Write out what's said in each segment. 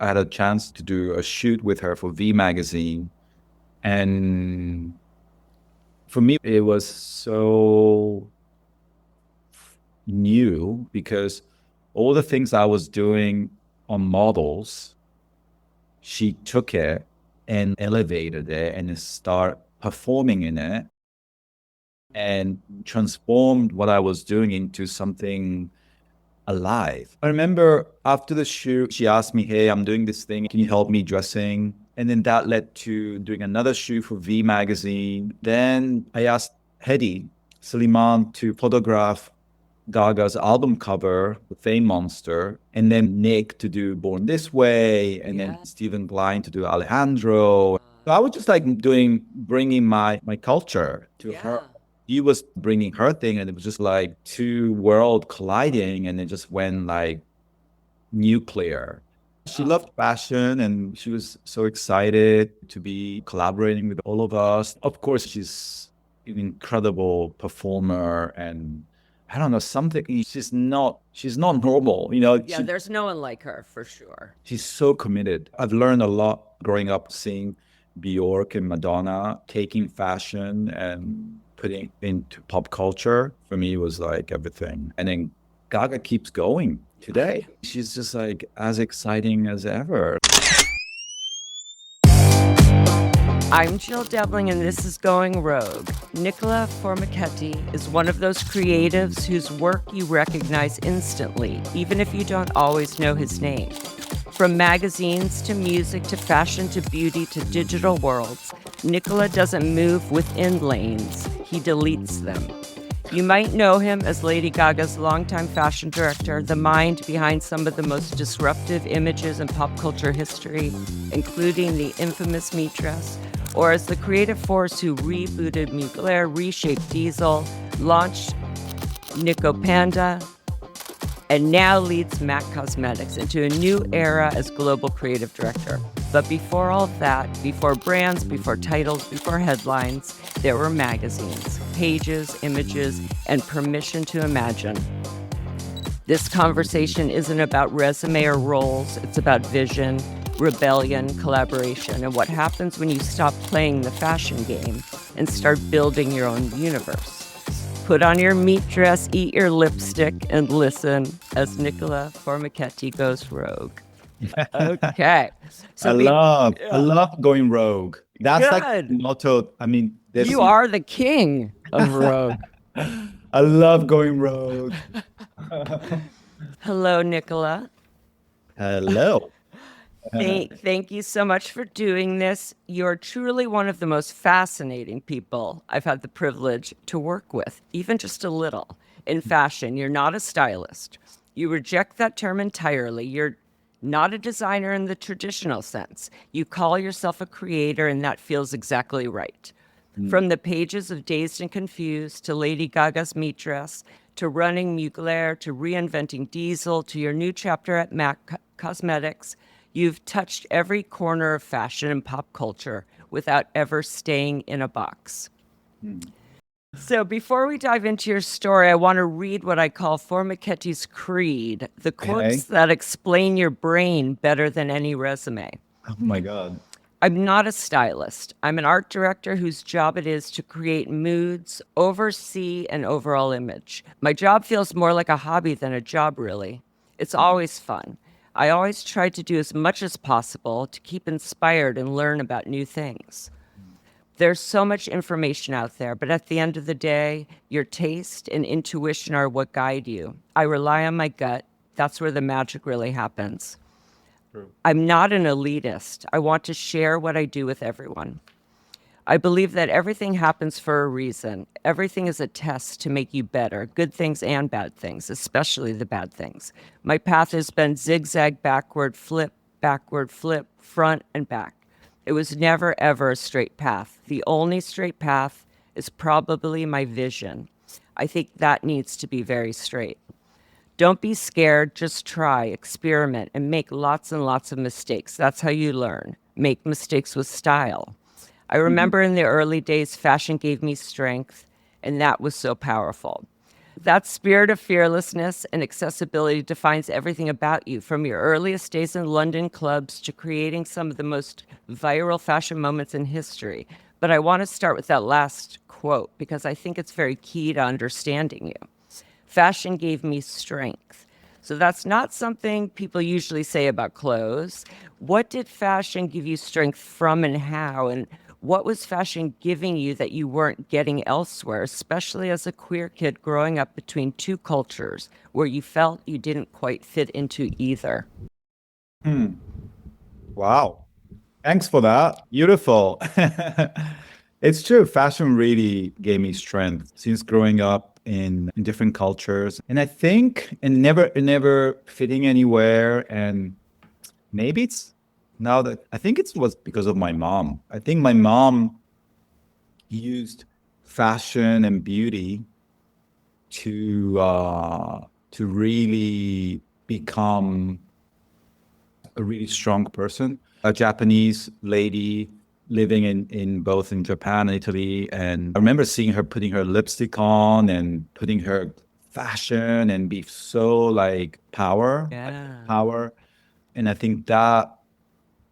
I had a chance to do a shoot with her for V magazine. And for me, it was so new because all the things I was doing on models, she took it and elevated it and start performing in it and transformed what I was doing into something alive. I remember after the shoot, she asked me, "Hey, I'm doing this thing. Can you help me dressing?" And then that led to doing another shoot for V magazine. Then I asked Hedy Suleiman to photograph Gaga's album cover, The Fame Monster, and then Nick to do Born This Way, and then Stephen Klein to do Alejandro. So I was just like bringing my culture to her. He was bringing her thing, and it was just like two world colliding, and it just went like nuclear. She loved fashion and she was so excited to be collaborating with all of us. Of course, she's an incredible performer and I don't know, something she's not normal, Yeah, there's no one like her for sure. she's so committed. I've learned a lot growing up seeing Bjork and Madonna taking fashion and putting it into pop culture. For me, it was like everything. And then Gaga keeps going today. She's just like as exciting as ever. I'm Jill Devling, and this is Going Rogue. Nicola Formichetti is one of those creatives whose work you recognize instantly, even if you don't always know his name. From magazines to music to fashion to beauty to digital worlds, Nicola doesn't move within lanes, he deletes them. You might know him as Lady Gaga's longtime fashion director, the mind behind some of the most disruptive images in pop culture history, including the infamous meat dress, or as the creative force who rebooted Mugler, reshaped Diesel, launched Nico Panda, and now leads MAC Cosmetics into a new era as global creative director. But before all that, before brands, before titles, before headlines, there were magazines, pages, images, and permission to imagine. This conversation isn't about resume or roles, it's about vision, rebellion, collaboration, and what happens when you stop playing the fashion game and start building your own universe. Put on your meat dress, eat your lipstick, and listen as Nicola Formichetti goes rogue. Okay. I love going rogue. That's like the Good. motto. I mean, You are the king of rogue. I love going rogue. Hello, Nicola. Hello. Thank you so much for doing this. You're truly one of the most fascinating people I've had the privilege to work with, even just a little. In fashion, you're not a stylist. You reject that term entirely. You're not a designer in the traditional sense. You call yourself a creator, and that feels exactly right. From the pages of Dazed and Confused to Lady Gaga's meat dress, to running Mugler, to reinventing Diesel, to your new chapter at MAC Cosmetics, you've touched every corner of fashion and pop culture without ever staying in a box. So before we dive into your story, I want to read what I call Formichetti's creed, the quotes that explain your brain better than any resume. Oh my God. I'm not a stylist. I'm an art director whose job it is to create moods, oversee an overall image. My job feels more like a hobby than a job, really. It's always fun. I always try to do as much as possible to keep inspired and learn about new things. There's so much information out there, but at the end of the day, your taste and intuition are what guide you. I rely on my gut. That's where the magic really happens. I'm not an elitist. I want to share what I do with everyone. I believe that everything happens for a reason. Everything is a test to make you better, good things and bad things, especially the bad things. My path has been zigzag, backward, flip, front and back. It was never, ever a straight path. The only straight path is probably my vision. I think that needs to be very straight. Don't be scared, just try, experiment, and make lots and lots of mistakes. That's how you learn. Make mistakes with style. I remember in the early days, fashion gave me strength, and that was so powerful. That spirit of fearlessness and accessibility defines everything about you, from your earliest days in London clubs to creating some of the most viral fashion moments in history. But I want to start with that last quote because I think it's very key to understanding you. Fashion gave me strength. So that's not something people usually say about clothes. What did fashion give you strength from and how? And what was fashion giving you that you weren't getting elsewhere, especially as a queer kid growing up between two cultures where you felt you didn't quite fit into either? Hmm. Wow. Thanks for that. Beautiful. It's true. Fashion really gave me strength since growing up in different cultures. And I think and never fitting anywhere. And maybe it's now that I think it was because of my mom. I think my mom used fashion and beauty to really become a really strong person, a Japanese lady living in both in Japan and Italy. And I remember seeing her putting her lipstick on and putting her fashion and be so like Yeah. power. And I think that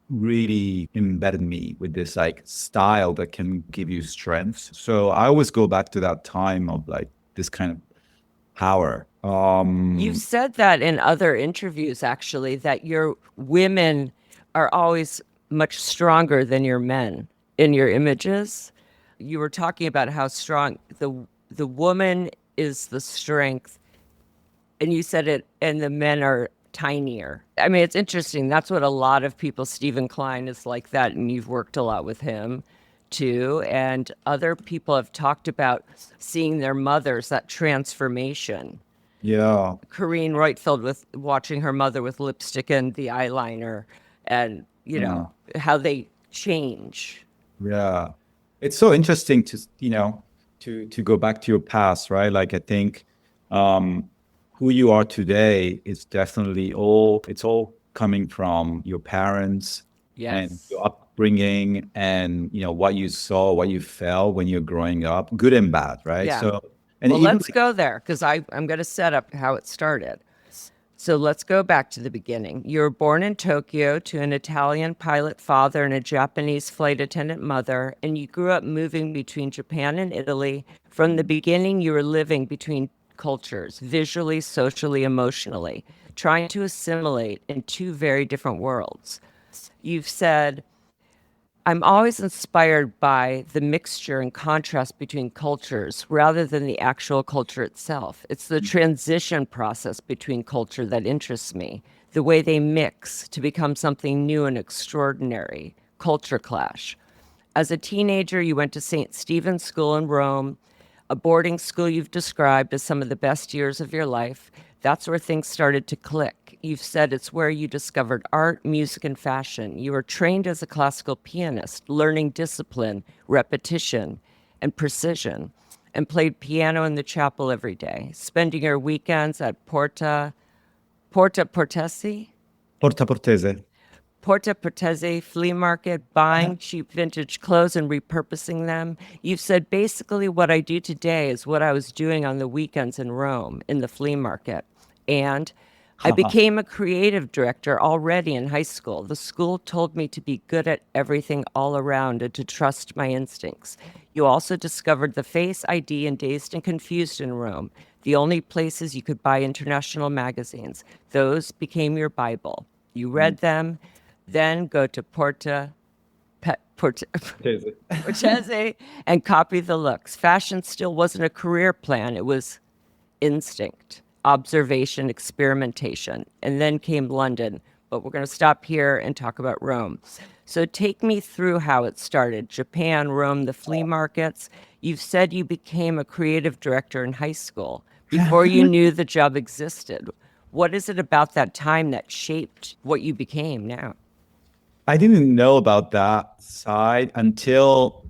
really embedded me with this like style that can give you strength. So I always go back to that time of like this kind of power. You've said that in other interviews, actually, that your women are always much stronger than your men in your images. You were talking about how strong the woman is the strength, and you said it, and the men are tinier. I mean, it's interesting. That's what a lot of people. Stephen Klein is like that, and you've worked a lot with him too. And other people have talked about seeing their mothers, that transformation. Yeah. Corrine Reutfeld with watching her mother with lipstick and the eyeliner, and Yeah. how they change. Yeah. It's so interesting to, to go back to your past, right? Like I think um who you are today is definitely it's all coming from your parents and Yes. your upbringing and what you saw, what you felt when you're growing up, good and bad, right? Yeah. So and Well, even let's like go there because I'm going to set up how it started. So let's go back to the beginning. You were born in Tokyo to an Italian pilot father and a Japanese flight attendant mother, and you grew up moving between Japan and Italy. From the beginning, you were living between cultures, visually, socially, emotionally, trying to assimilate in two very different worlds. You've said, I'm always inspired by the mixture and contrast between cultures rather than the actual culture itself. It's the transition process between culture that interests me, the way they mix to become something new and extraordinary. Culture clash. As a teenager, you went to St. Stephen's School in Rome, a boarding school you've described as some of the best years of your life. That's where things started to click. You've said it's where you discovered art, music, and fashion. You were trained as a classical pianist, learning discipline, repetition, and precision, and played piano in the chapel every day, spending your weekends at Porta Portesi? Porta Portese. Porta Portese flea market, buying cheap vintage clothes and repurposing them. You've said basically what I do today is what I was doing on the weekends in Rome in the flea market. And I became a creative director already in high school. The school told me to be good at everything all around and to trust my instincts. You also discovered the Face ID and Dazed and Confused in Rome, the only places you could buy international magazines. Those became your Bible. You read them, then go to Portese. Portese and copy the looks. Fashion still wasn't a career plan, it was instinct, observation, experimentation. And then came London. But we're going to stop here and talk about Rome. So take me through how it started. Japan, Rome, the flea markets. You've said you became a creative director in high school before you knew the job existed. What is it about that time that shaped what you became now? I didn't know about that side until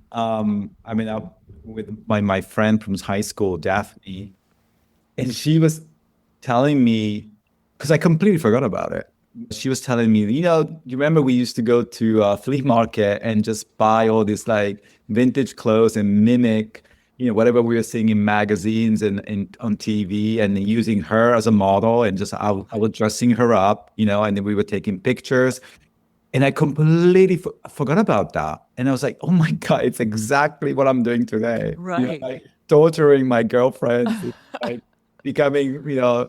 with my friend from high school, Daphne, and she was telling me because I completely forgot about it. She was telling me, you remember we used to go to a flea market and just buy all this like vintage clothes and mimic whatever we were seeing in magazines and on TV, and using her as a model, and just I was dressing her up, and then we were taking pictures. And I completely forgot about that. And I was like, oh my God, it's exactly what I'm doing today. Right. Like torturing my girlfriends, like becoming,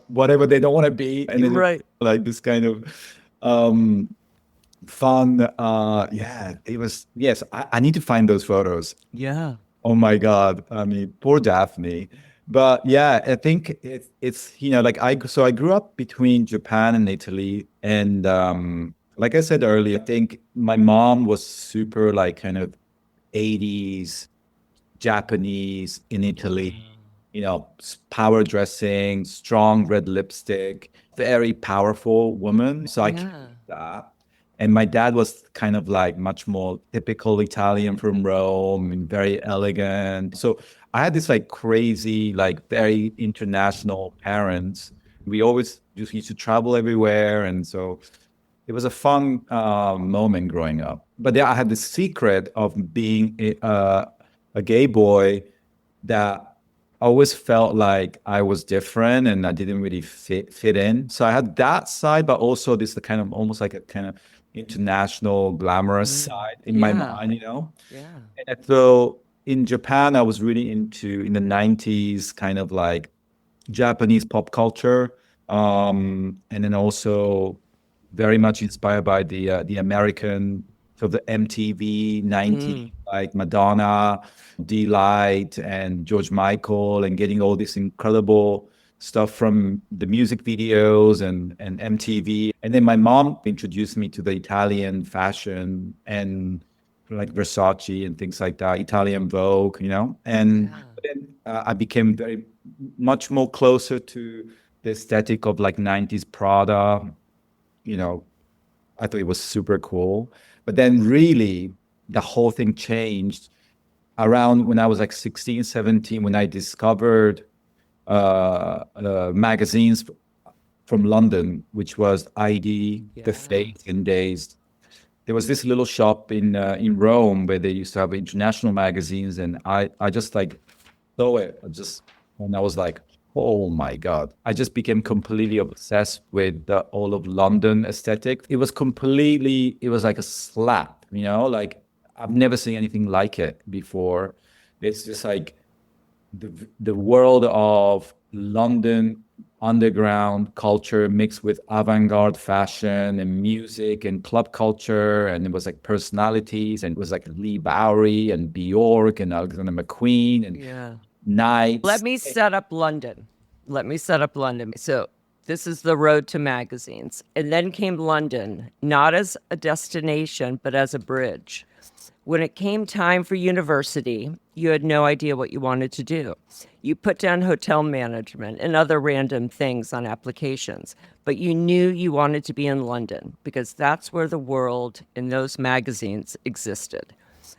whatever they don't want to be. And then Right. like this kind of fun. Yeah, it was, yes, I need to find those photos. Yeah. Oh my God. I mean, poor Daphne. But yeah, I think it's like I grew up between Japan and Italy. And like I said earlier, I think my mom was super like kind of 80s Japanese in Italy, power dressing, strong red lipstick, very powerful woman. So I carried Yeah. that. And my dad was kind of like much more typical Italian from Rome and very elegant. So I had this like crazy, like very international parents. We always just used to travel everywhere. And so it was a fun moment growing up. But yeah, I had the secret of being a gay boy that I always felt like I was different and I didn't really fit in. So I had that side, but also this kind of almost like a kind of international glamorous side in my Yeah. mind. Yeah. And so in Japan, I was really into in the 90s kind of like Japanese pop culture, and then also very much inspired by the American, so the MTV 90s, Mm. like Madonna, Delight, and George Michael, and getting all this incredible stuff from the music videos and MTV. And then my mom introduced me to the Italian fashion and like Versace and things like that, Italian Vogue. And Yeah. then I became very much more closer to the aesthetic of like 90s Prada. You know, I thought it was super cool. But then really the whole thing changed around when I was like 16, 17, when I discovered magazines from London, which was ID, The Yeah. Face, and Days. There was this little shop in Rome where they used to have international magazines, and I just like saw it. And I was like, oh my God. I just became completely obsessed with the all of London aesthetic. It was like a slap, like I've never seen anything like it before. It's just like the world of London underground culture mixed with avant-garde fashion and music and club culture, and it was like personalities, and it was like Lee Bowery and Bjork and Alexander McQueen and Yeah. Let Nights. me set up London. Let me set up London. So this is the road to magazines. And then came London, not as a destination, but as a bridge. When it came time for university, you had no idea what you wanted to do. You put down hotel management and other random things on applications, but you knew you wanted to be in London because that's where the world in those magazines existed.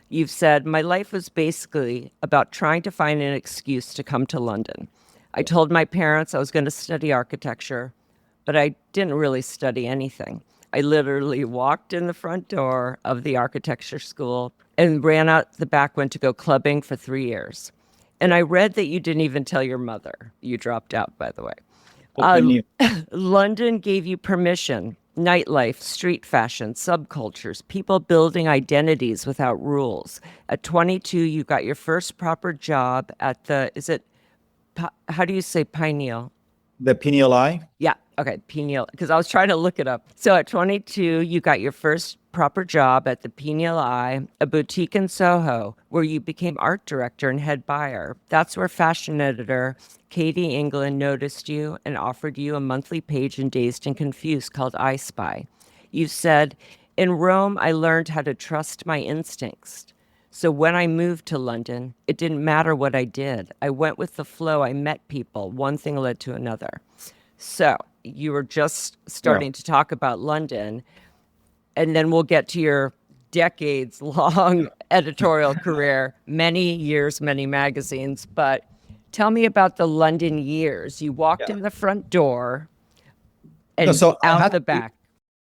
You've said, my life was basically about trying to find an excuse to come to London. I told my parents I was going to study architecture, but I didn't really study anything. I literally walked in the front door of the architecture school and ran out the back one to go clubbing for 3 years. And I read that you didn't even tell your mother. You dropped out, by the way. Uh, Openly. London gave you permission. Nightlife, street fashion, subcultures, people building identities without rules. At 22, you got your first proper job at how do you say pineal? The Pineal Eye. Yeah. Okay. Pineal. Because I was trying to look it up. So at 22, you got your first proper job at the Pineal Eye, a boutique in Soho, where you became art director and head buyer. That's where fashion editor Katie England noticed you and offered you a monthly page in Dazed and Confused called I Spy. You said, in Rome, I learned how to trust my instincts. So when I moved to London, it didn't matter what I did. I went with the flow. I met people. One thing led to another. So you were just Yeah. starting to talk about London, and then we'll get to your decades long editorial career, many years, many magazines. But tell me about the London years. You walked Yeah. in the front door No, and so I out had the to, back.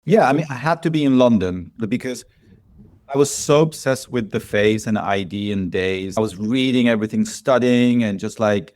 yeah, I mean, I had to be in London because I was so obsessed with the face and ID and days. I was reading everything, studying, and just like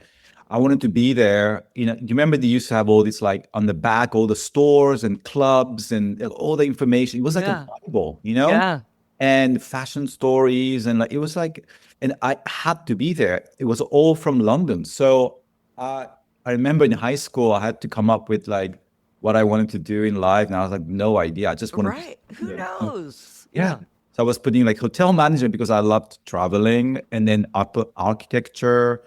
I wanted to be there. You know, do you remember they used to have all this like on the back, all the stores and clubs and all the information. It was like a Yeah. Bible, you know, Yeah. and fashion stories, and like it was like, and I had to be there. It was all from London, so I I remember in high school I had to come up with like what I wanted to do in life, and I was like, no idea. I just wanted to, Right. Who yeah. knows? Yeah. Yeah. So I was putting like hotel management because I loved traveling, and then I put architecture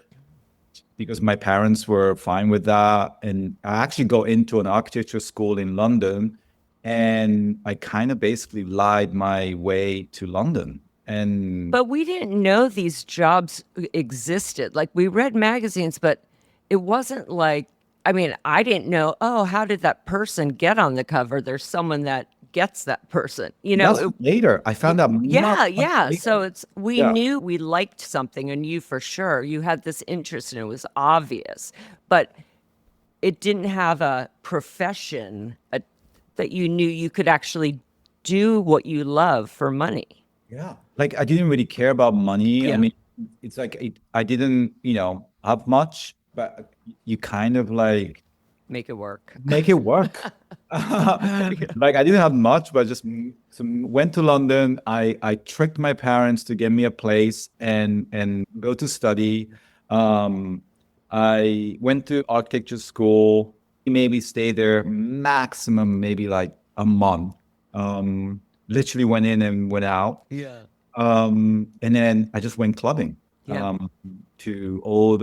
because my parents were fine with that. And I actually go into an architecture school in London, and I kind of basically lied my way to London. And But we didn't know these jobs existed. Like we read magazines, but it wasn't like, I mean, I didn't know, oh, how did that person get on the cover? There's someone that gets that person. that's later. I found out Yeah, much yeah. So later. it's we Yeah. knew we liked something and you for sure. You had this interest and it was obvious. But it didn't have a profession that you knew you could actually do what you love for money. Yeah. Like I didn't really care about money. I Yeah. mean, it's like I didn't, have much, but you kind of like Make it work. make it work. Like I didn't have much, but just went to London. I tricked my parents to get me a place and go to study. Um, I went to architecture school. Maybe stay there maximum maybe like a month. Literally went in and went out. Yeah. And then I just went clubbing Yeah. to all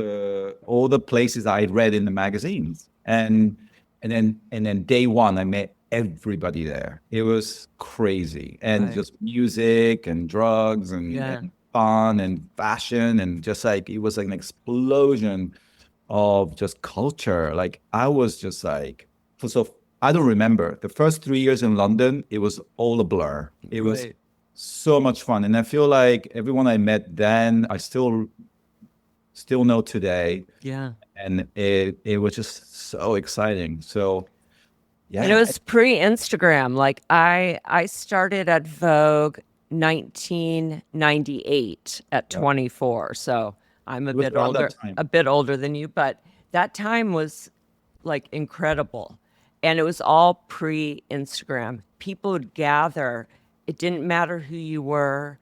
the places I read in the magazines. And then day one I met everybody there. It was crazy. And Right. just music and drugs and, Yeah. and fun and fashion, and just like it was like an explosion of just culture. Like I was just like, so I don't remember the first 3 years in London. It was all a blur. It was Right. so much fun, and I feel like everyone I met then, I still know today, Yeah. and it was just so exciting. So And it yeah, was pre-Instagram. Like I started at Vogue 1998 at yeah, 24. So I'm it was around that time. a bit older than you, but that time was like incredible. And it was all pre-Instagram. People would gather. It didn't matter who you were.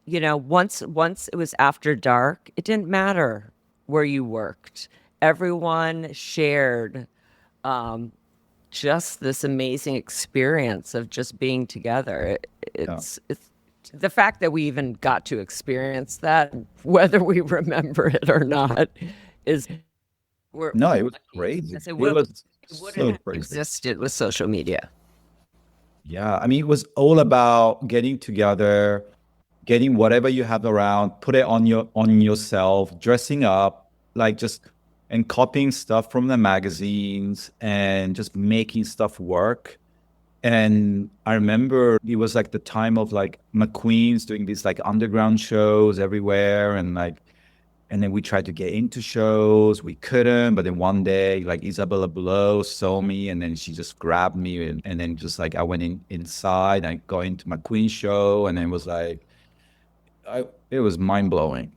Once it was after dark, it didn't matter where you worked. Everyone shared just this amazing experience of just being together. Yeah. It's the fact that we even got to experience that, whether we remember it or not, is No, we're it was lucky. crazy. I say, It was it wouldn't so have crazy. existed with social media. Yeah, I mean, it was all about getting together, getting whatever you have around, put it on yourself, dressing up, like just and copying stuff from the magazines and just making stuff work. And I remember it was like the time of like McQueen's doing these like underground shows everywhere, and then we tried to get into shows. We couldn't. But then one day, like Isabella Below saw me, and then she just grabbed me, and then just like I went inside. I got into my Queen show, and then it was like it was mind blowing,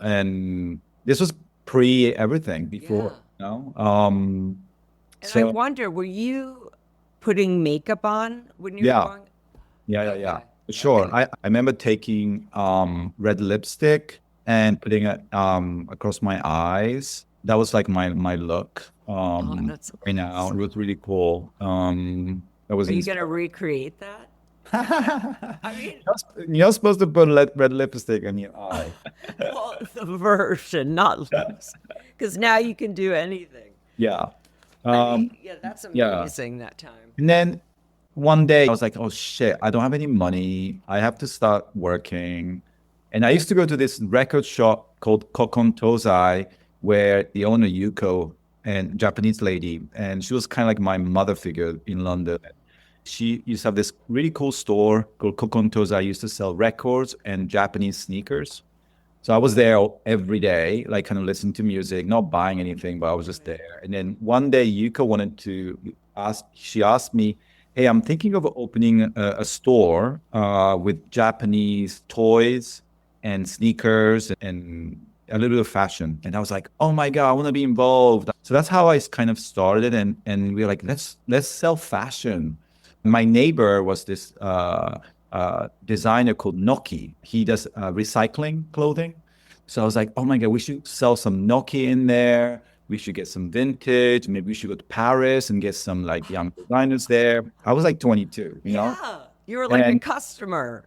And this was pre everything Yeah. before. And I So wonder, were you putting makeup on when you were yeah, going? yeah, Okay. for sure. Okay. I remember taking red lipstick and putting it across my eyes. That was like my look. Oh, that's Right now, it awesome. was really cool. That was Are you going to inspiring. recreate that? I mean, You're supposed to put red lipstick on your eye. well, the version, not lips. Because now you can do anything. Yeah. I mean, Um, yeah, that's yeah. amazing that time. And then one day I was like, oh shit, I don't have any money. I have to start working. And I used to go to this record shop called Kokon Tozai, where the owner, Yuko, and Japanese lady, and she was kind of like my mother figure in London. She used to have this really cool store called Kokon Tozai, used to sell records and Japanese sneakers. So I was there every day, like kind of listening to music, not buying anything, but I was just there. And then one day Yuka wanted to she asked me, hey, I'm thinking of opening a store with Japanese toys and sneakers and a little bit of fashion. And I was like, oh my God, I want to be involved. So that's how I kind of started. And we were like, let's sell fashion. My neighbor was this designer called Noki. He does recycling clothing. So I was like, oh my God, we should sell some Noki in there. We should get some vintage. Maybe we should go to Paris and get some like young designers there. I was like 22, you know? Yeah. You were like a And customer.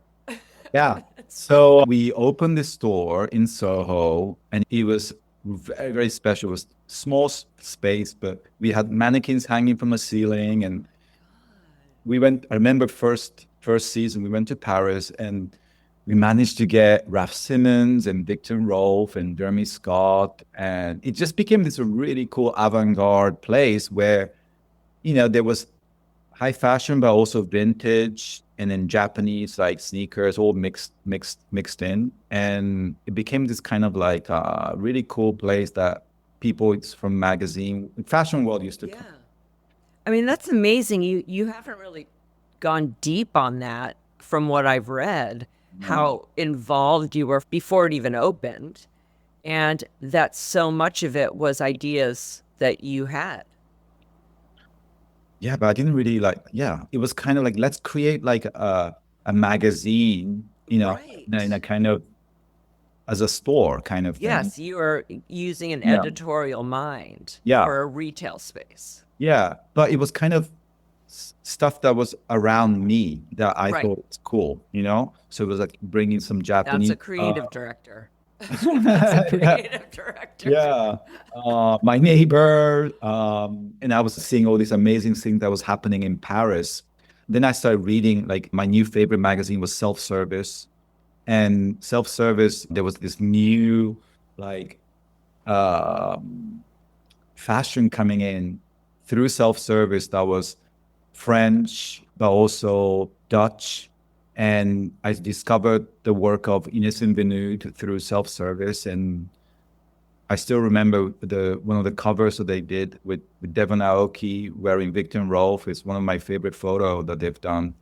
yeah. So we opened the store in Soho and it was very, very special. It was small space, but we had mannequins hanging from the ceiling and we went, I remember first season, we went to Paris and we managed to get Ralph Simmons and Victor Rolf and Jeremy Scott. And it just became this really cool avant-garde place where, there was high fashion, but also vintage and then Japanese like sneakers all mixed in. And it became this kind of like really cool place that people from magazine, fashion world used to come. I mean, that's amazing. You haven't really gone deep on that from what I've read, how involved you were before it even opened, and that so much of it was ideas that you had. Yeah, but I didn't really like, yeah, it was kind of like, let's create like a magazine, in a kind of as a store kind of thing. Yes, you are using an Yeah. editorial mind Yeah. for a retail space. Yeah. But it was kind of stuff that was around me that I Right. thought was cool, So it was like bringing some That's Japanese. a creative director. That's a creative director. Yeah. My neighbor, and I was seeing all these amazing things that was happening in Paris. Then I started reading, like my new favorite magazine was Self Service. And Self Service, there was this new like fashion coming in through Self Service that was French, but also Dutch. And I discovered the work of Ines Invenude through Self Service. And I still remember one of the covers that they did with Devon Aoki wearing Victor Rolf. It's one of my favorite photos that they've done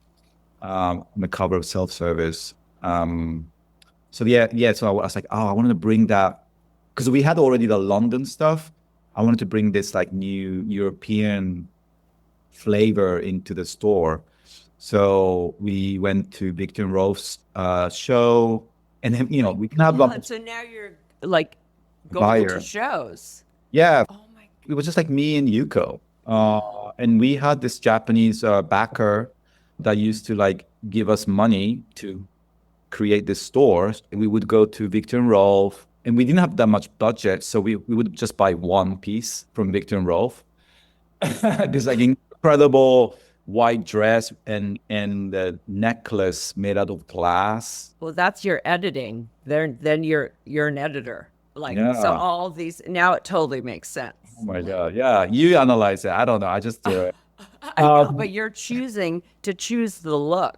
on the cover of Self Service. So yeah. So I was like, oh, I wanted to bring that because we had already the London stuff. I wanted to bring this like new European flavor into the store. So we went to Victor Rolf's show, and then we can have Yeah, so now you're like going to buyer. shows. Yeah, Oh my it was just like me and Yuko. And we had this Japanese backer that used to like give us money to create this store. We would go to Victor and Rolf, and we didn't have that much budget, so we would just buy one piece from Victor and Rolf. This like incredible white dress and the necklace made out of glass. Well, that's your editing. Then you're an editor. Like so Yeah. all these now it totally makes sense. Oh my God. Yeah. You analyze it. I don't know. I just do it. I know, but you're choosing to choose the look.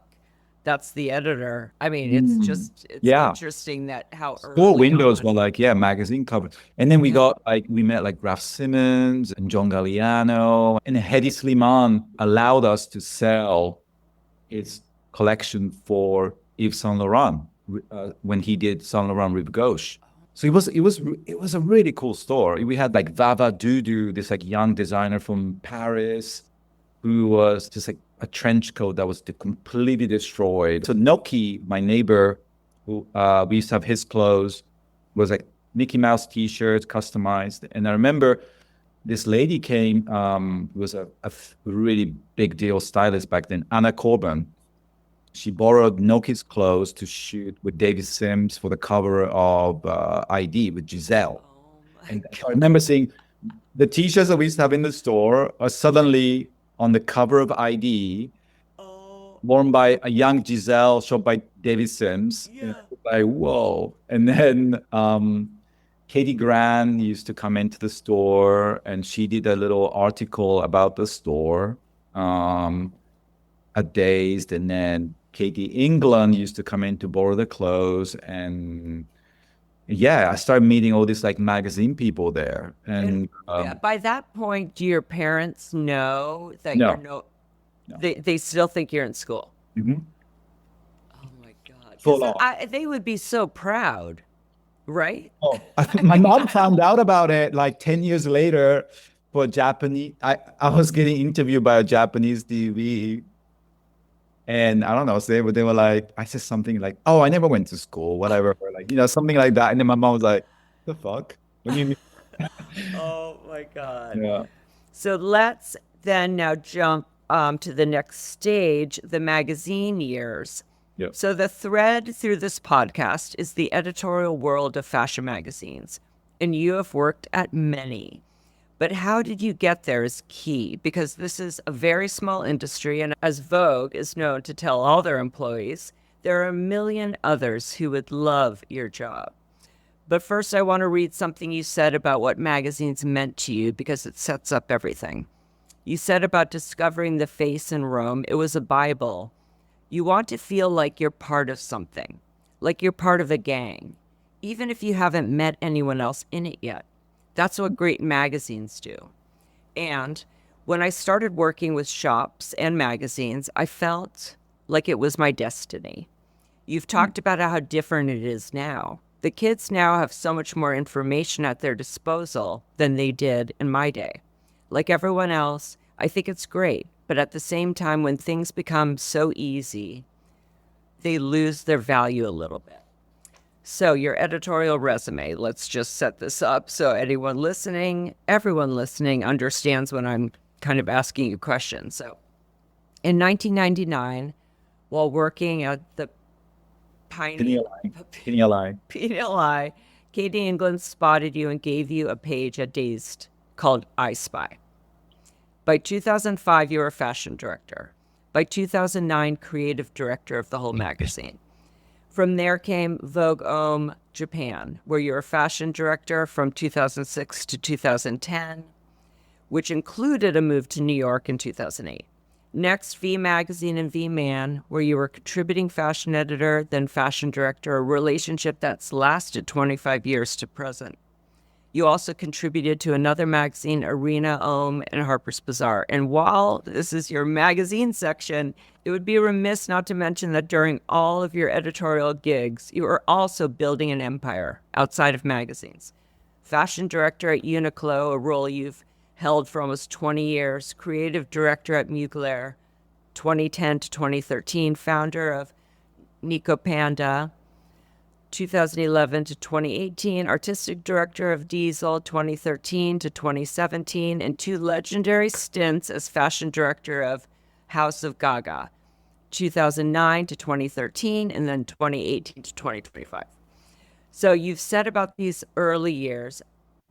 That's the editor. I mean, it's Yeah. interesting that how Store early windows on. were like, yeah, magazine covers. And then we met like Ralph Simmons and John Galliano. And Hedi Slimane allowed us to sell its collection for Yves Saint Laurent when he did Saint Laurent Rive Gauche. So it was a really cool store. We had like Vava Dudu, this like young designer from Paris, who was just like a trench coat that was completely destroyed. So Noki, my neighbor, who we used to have his clothes, was like Mickey Mouse T-shirts customized. And I remember this lady came, who was a really big deal stylist back then, Anna Corbin. She borrowed Noki's clothes to shoot with David Sims for the cover of ID with Giselle. And I remember seeing the T-shirts that we used to have in the store are suddenly on the cover of ID, worn by a young Giselle, shot by David Sims. Yeah. Like, whoa. And then Katie Gran used to come into the store and she did a little article about the store at Dazed. And then Katie England used to come in to borrow the clothes. And yeah, I started meeting all these like magazine people there. And By that point, do your parents know that No. you're no? No. They still think you're in school. Mhm. Oh my God. Full Because on. they would be so proud, right? Oh, my mom found out about it like 10 years later for Japanese. I was getting interviewed by a Japanese TV. And I don't know, so they were like, I said something like, oh, I never went to school, whatever, or like, something like that. And then my mom was like, the fuck? What do you mean? Oh my God. Yeah. So let's then now jump to the next stage, the magazine years. Yeah. So the thread through this podcast is the editorial world of fashion magazines, and you have worked at many. But how did you get there is key because this is a very small industry. And as Vogue is known to tell all their employees, there are a million others who would love your job. But first, I want to read something you said about what magazines meant to you because it sets up everything. You said about discovering the face in Rome, it was a Bible. You want to feel like you're part of something, like you're part of a gang, even if you haven't met anyone else in it yet. That's what great magazines do. And when I started working with shops and magazines, I felt like it was my destiny. You've talked about how different it is now. The kids now have so much more information at their disposal than they did in my day. Like everyone else, I think it's great, but at the same time, when things become so easy, they lose their value a little bit. So, your editorial resume, let's just set this up so everyone listening understands when I'm kind of asking you questions. So, in 1999, while working at the PNLI, Katie England spotted you and gave you a page at Dazed called I Spy. By 2005, you were a fashion director. By 2009, creative director of the whole magazine. From there came Vogue Homme Japan, where you were a fashion director from 2006 to 2010, which included a move to New York in 2008. Next, V Magazine and V Man, where you were contributing fashion editor, then fashion director, a relationship that's lasted 25 years to present. You also contributed to another magazine, Arena, Homme, and Harper's Bazaar. And while this is your magazine section, it would be remiss not to mention that during all of your editorial gigs, you were also building an empire outside of magazines. Fashion director at Uniqlo, a role you've held for almost 20 years, creative director at Mugler, 2010 to 2013, founder of Nico Panda, 2011 to 2018, artistic director of Diesel 2013 to 2017, and 2 legendary stints as fashion director of House of Gaga, 2009 to 2013, and then 2018 to 2025. So you've said about these early years,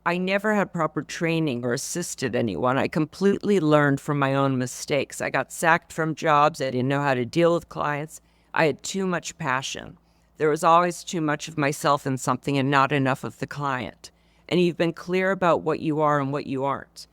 I never had proper training or assisted anyone. I completely learned from my own mistakes. I got sacked from jobs. I didn't know how to deal with clients. I had too much passion. There was always too much of myself in something and not enough of the client. And you've been clear about what you are and what you aren't.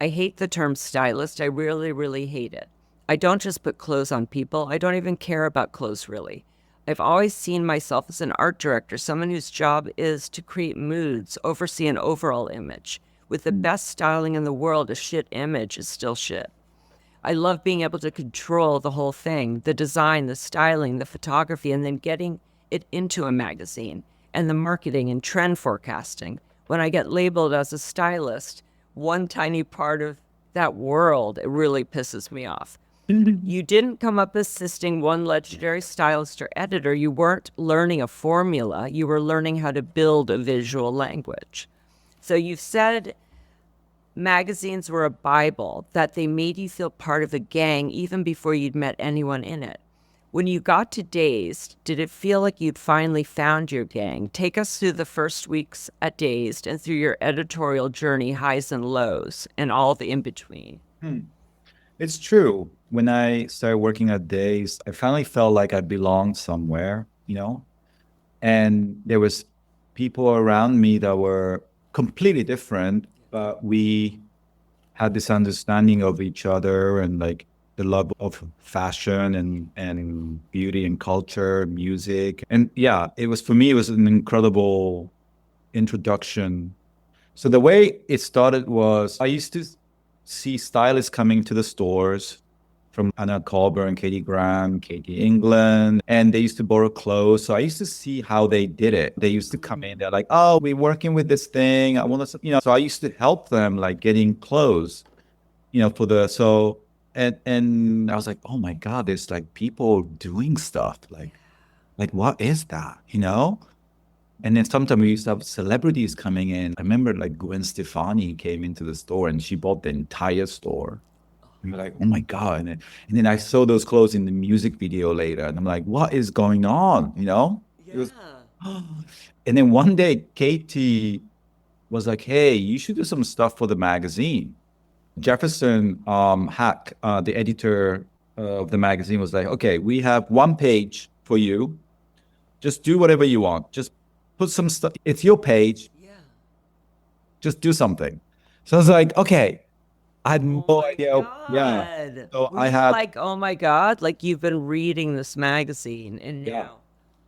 I hate the term stylist. I really, really hate it. I don't just put clothes on people. I don't even care about clothes, really. I've always seen myself as an art director, someone whose job is to create moods, oversee an overall image. With the best styling in the world, a shit image is still shit. I love being able to control the whole thing, the design, the styling, the photography, and then getting it into a magazine, and the marketing and trend forecasting. When I get labeled as a stylist, one tiny part of that world, it really pisses me off. You didn't come up assisting one legendary stylist or editor. You weren't learning a formula. You were learning how to build a visual language. So you've said magazines were a Bible, that they made you feel part of a gang even before you'd met anyone in it. When you got to Dazed, did it feel like you'd finally found your gang? Take us through the first weeks at Dazed and through your editorial journey, highs and lows, and all the in-between. It's true. When I started working at Dazed, I finally felt like I belonged somewhere, and there was people around me that were completely different, but we had this understanding of each other and like the love of fashion and beauty and culture, music. And yeah, it was for me, it was an incredible introduction. So the way it started was I used to see stylists coming to the stores from Anna Colburn, Katie Graham, Katie England, and they used to borrow clothes. So I used to see how they did it. They used to come in, they're like, oh, we're working with this thing. I want to, so I used to help them like getting clothes, for and I was like, oh my God, there's like people doing stuff. Like what is that? And then sometimes we used to have celebrities coming in. I remember like Gwen Stefani came into the store and she bought the entire store. And we're like, oh my God. And then I saw those clothes in the music video later. And I'm like, what is going on? It was, and then one day Katie was like, hey, you should do some stuff for the magazine. Jefferson Hack, the editor of the magazine, was like, okay, we have one page for you. Just do whatever you want. Just put some stuff. It's your page. Just do something. So I was like, okay. I had no idea. Yeah. God. So Were I you had, like, oh my God, like you've been reading this magazine and yeah. now.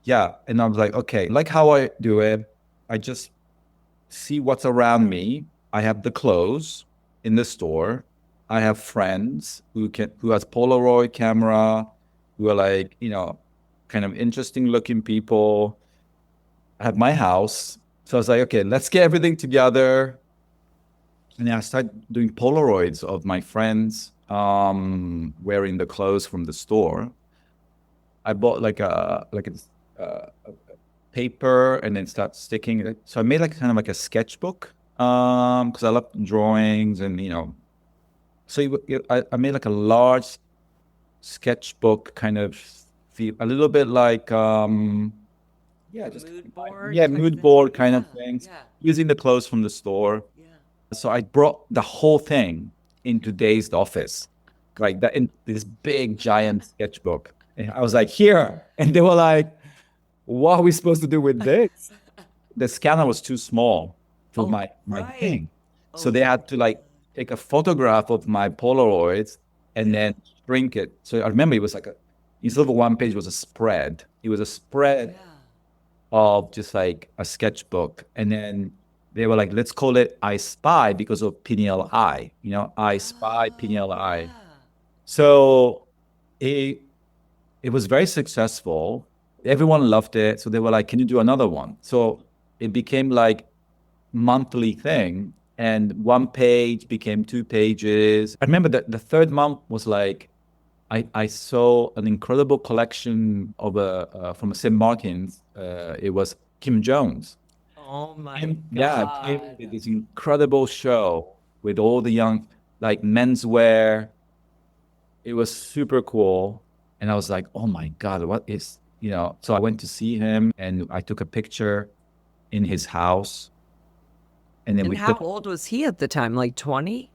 Yeah. And I was like, okay, like how I do it, I just see what's around me. I have the clothes in the store. I have friends who has Polaroid camera, who are like, kind of interesting looking people. I have my house. So I was like, okay, let's get everything together. And I started doing Polaroids of my friends wearing the clothes from the store. I bought a paper and then start sticking it. So I made like kind of like a sketchbook because I love drawings and So I made like a large sketchbook kind of feel a little bit like yeah, just Mood board. yeah, type mood thing? board kind of Yeah, things yeah, using the clothes from the store. yeah. So I brought the whole thing into Dazed office, like that in this big giant sketchbook. And I was like, here. And they were like, what are we supposed to do with this? The scanner was too small for Oh, my right. thing. So Oh, they had to like take a photograph of my Polaroids and then shrink it. So I remember it was like instead of a one page, it was a spread. It was a spread of just like a sketchbook. And then they were like, let's call it I Spy because of Pineal Eye, I Spy, Pineal Eye. So it it was very successful. Everyone loved it. So they were like, can you do another one? So it became like monthly thing. And one page became 2 pages. I remember that the third month was like I saw an incredible collection of from St. Martin's. It was Kim Jones. oh my Kim God. did this incredible show with all the young, like menswear. It was super cool. And I was like, oh my God, what is, So I went to see him and I took a picture in his house. And then And we how took, old was he at the time? Like 20?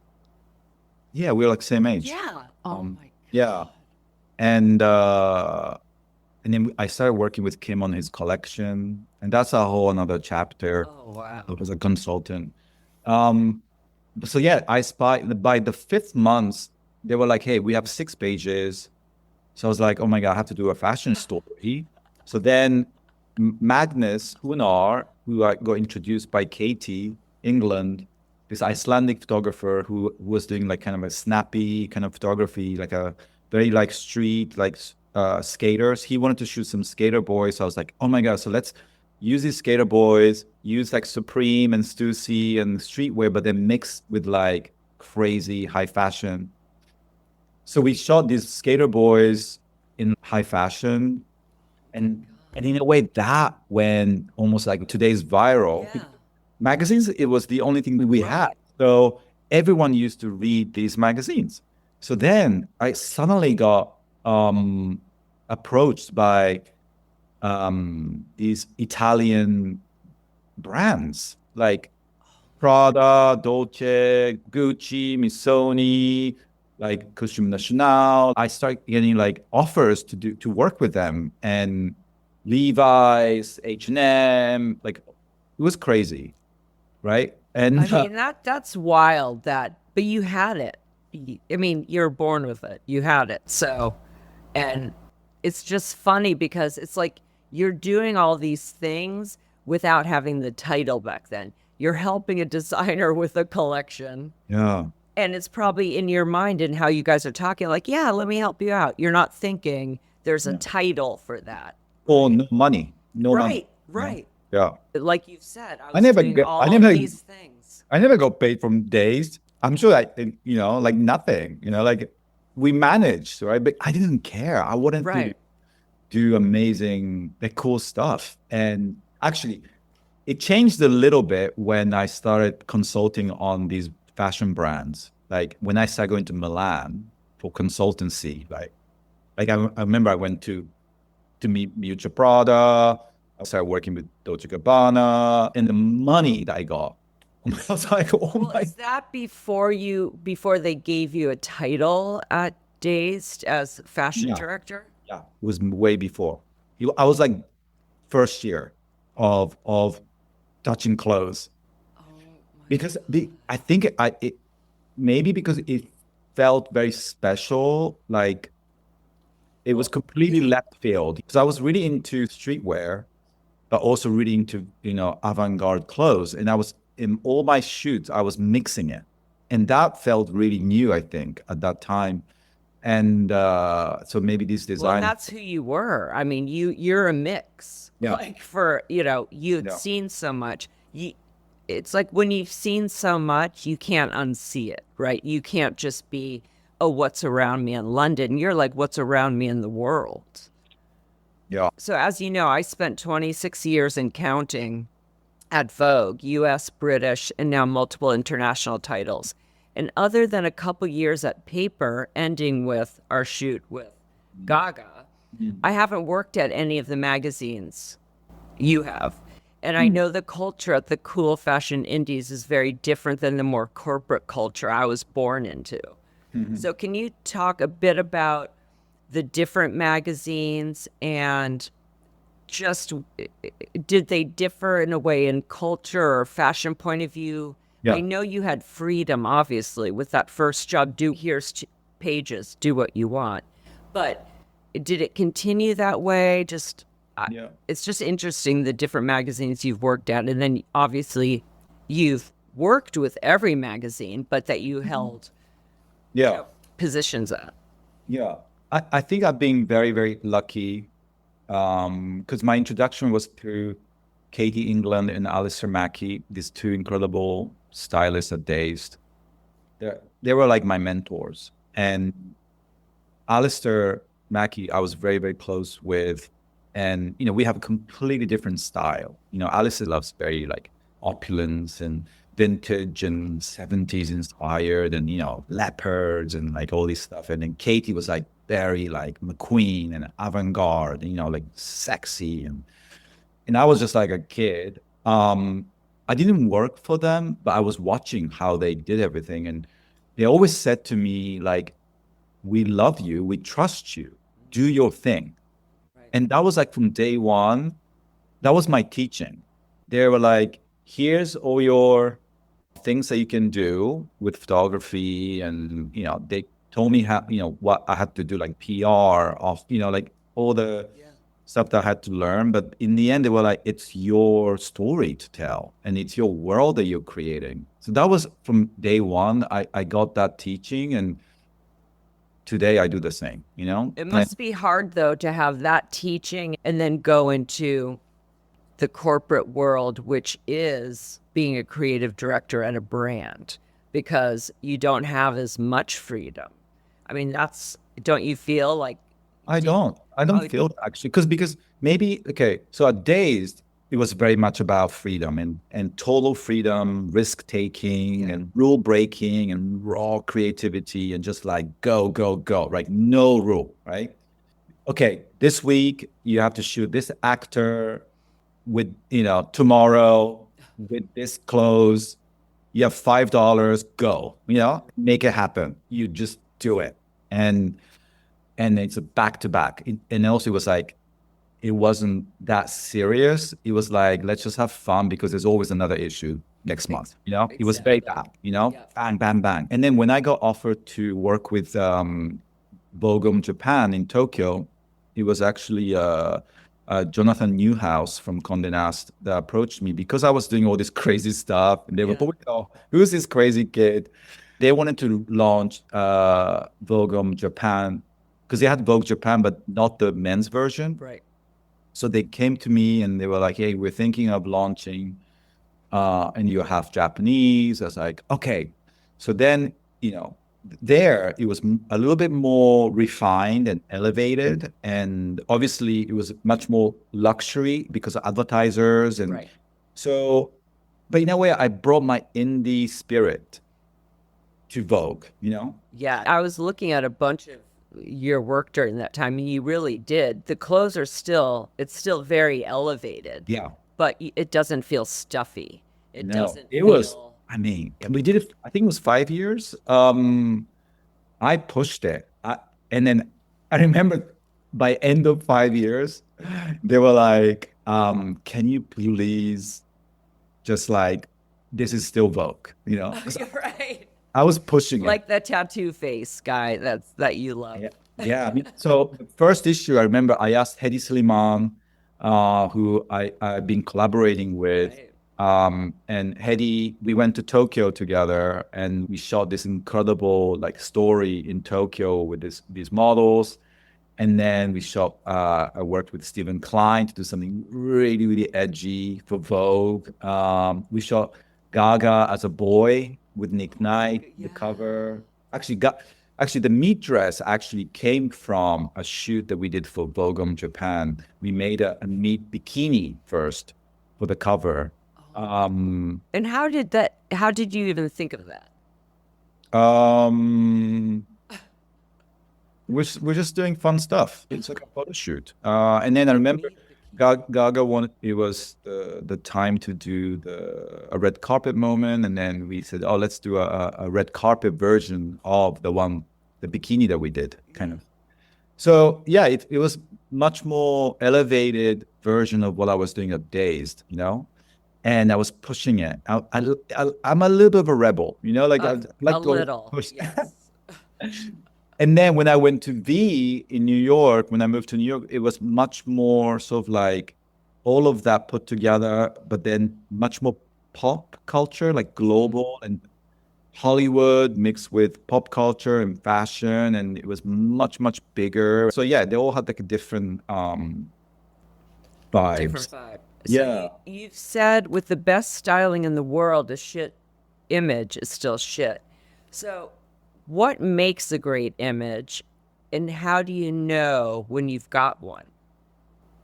yeah, we were like same age. Yeah. Oh my Yeah. And then I started working with Kim on his collection. And that's a whole another chapter. Oh wow. I was a consultant. Um, so yeah, I spy by the fifth month, they were like, hey, we have 6 pages. So I was like, oh my God, I have to do a fashion story. So then Magnus Hunar, who I got introduced by Katie England, this Icelandic photographer who was doing like kind of a snappy kind of photography, like a very like street, like skaters. He wanted to shoot some skater boys. So I was like, oh my God, so let's use these skater boys, use like Supreme and Stussy and streetwear, but then mix with like crazy high fashion. So we shot these skater boys in high fashion, and in a way that went almost like today's viral. Yeah. Magazines, it was the only thing that we had. So everyone used to read these magazines. So then I suddenly got approached by these Italian brands like Prada, Dolce, Gucci, Missoni, like Costume National. I started getting like offers to work with them, and Levi's, H&M, like it was crazy, right? And I mean that's wild but you had it. I mean, you're born with it. You had it. So and it's just funny because it's like you're doing all these things without having the title back then. You're helping a designer with a collection. yeah, And it's probably in your mind and how you guys are talking, like, yeah, let me help you out. You're not thinking there's a Yeah. title for that. Or no money, no money. Right, Yeah. right. Yeah. Like you've said, I I was never doing get, all of these things. I never got paid from days. I'm sure like nothing, like we managed, right? But I didn't care. I wanted to Right. do amazing, like cool stuff. And actually, it changed a little bit when I started consulting on these fashion brands. Like when I started going to Milan for consultancy, I remember I went to meet Miuccia Prada. I started working with Dolce Gabbana, and the money that I got, I was like, oh Well, my, is that before they gave you a title at Dazed as fashion yeah, director? yeah, it was way before. I was like first year of touching clothes Oh my because I think maybe because it felt very special, like it was Well, completely left field. Because I was really into streetwear, but also really into, avant-garde clothes. And I was in all my shoots, I was mixing it. And that felt really new, I think, at that time. And so maybe this well, and design. that's who you were. I mean, you're a mix. Yeah. Like you'd Yeah. seen so much. It's like when you've seen so much, you can't unsee it, right? You can't just be, oh, what's around me in London? You're like, what's around me in the world? Yeah. So as you know, I spent 26 years and counting at Vogue, US, British, and now multiple international titles. And other than a couple years at Paper, ending with our shoot with Gaga, I haven't worked at any of the magazines you have. And I Mm. know the culture at the cool fashion indies is very different than the more corporate culture I was born into. Mhm. So, can you talk a bit about the different magazines and just did they differ in a way in culture or fashion point of view? I Yeah. know you had freedom, obviously, with that first job. Here's pages, do what you want. But did it continue that way? Yeah. It's just interesting the different magazines you've worked at. And then obviously you've worked with every magazine, but that you held Yeah. positions at. Yeah. I think I've been very, very lucky because my introduction was through Katie England and Alistair Mackey, these two incredible stylists at Dazed. They were like my mentors. And Alistair Mackey, I was very, very close with. And, we have a completely different style. Alistair loves very like opulence and vintage and 70s inspired and, leopards and like all this stuff. And then Katie was like very like McQueen and avant-garde, like sexy. And I was just like a kid. I didn't work for them, but I was watching how they did everything. And they always said to me, like, we love you, we trust you, do your thing. Right. And that was like from day one, that was my teaching. They were like, here's all your things that you can do with photography. And, they told me how, what I had to do, like PR, of, like all the Yeah. stuff that I had to learn. But in the end, they were like, it's your story to tell and it's your world that you're creating. So that was from day one. I got that teaching, and today I do the same. It must be hard though to have that teaching and then go into the corporate world, which is being a creative director at a brand, because you don't have as much freedom. I mean, don't you feel like, I did, don't. I oh, don't feel that actually because maybe okay. So at Dazed, it was very much about freedom and total freedom, risk taking, and rule breaking, and raw creativity, and just like go go go. Right, no rule. Right. Okay, this week you have to shoot this actor with tomorrow with this clothes. You have $5. Go. Make it happen. You just do it. And it's a back to back. And also, it was like, it wasn't that serious. It was like, let's just have fun because there's always another issue next month. It was very exactly. bad, Yeah. bang, bang, bang. And then when I got offered to work with Bogum Japan in Tokyo, it was actually Jonathan Newhouse from Condé Nast that approached me because I was doing all this crazy stuff. And they were, Yeah. oh, who's this crazy kid? They wanted to launch Vogue Japan because they had Vogue Japan, but not the men's version. Right. So they came to me and they were like, "Hey, we're thinking of launching, and you're half Japanese." I was like, "Okay." So then, you know, there it was a little bit more refined and elevated, and obviously it was much more luxury because of advertisers, and Right. so. But in a way, I brought my indie spirit to Vogue. You know? Yeah, I was looking at a bunch of your work during that time, and you really did. The clothes are still, it's still very elevated, Yeah. but it doesn't feel stuffy. It No, doesn't it was. feel. I mean, and we did it. I think it was 5 years. I pushed it, and then I remember by end of 5 years, they were like, "Can you please just like this is still Vogue?" You know, You're right. I was pushing it. Like that tattoo face guy that you love. Yeah, yeah. I mean, so the first issue, I remember I asked Hedi Sliman, who I've been collaborating with, Right. and Hedi, we went to Tokyo together, and we shot this incredible like story in Tokyo with these models, and then we shot. I worked with Stephen Klein to do something really really edgy for Vogue. We shot Gaga as a boy with Nick Knight, the Yeah. cover. Actually, got actually the meat dress actually came from a shoot that we did for Vogue Japan. We made a meat bikini first for the cover. And how did you even think of that? Um, we're just doing fun stuff. It's like a photo shoot. And then I remember Gaga wanted it was the time to do a red carpet moment, and then we said, oh, let's do a red carpet version of the bikini that we did, kind of. So yeah, it was much more elevated version of what I was doing at Dazed, you know, and I was pushing it. I'm a little bit of a rebel, you know, like I A like to little, push. yes. And then when I went to V in New York, when I moved to New York, it was much more sort of like all of that put together, but then much more pop culture, like global and Hollywood mixed with pop culture and fashion, and it was much, much bigger. So yeah, they all had like a different Different vibes. vibe. So Yeah. you've said with the best styling in the world, a shit image is still shit. So what makes a great image, and how do you know when you've got one?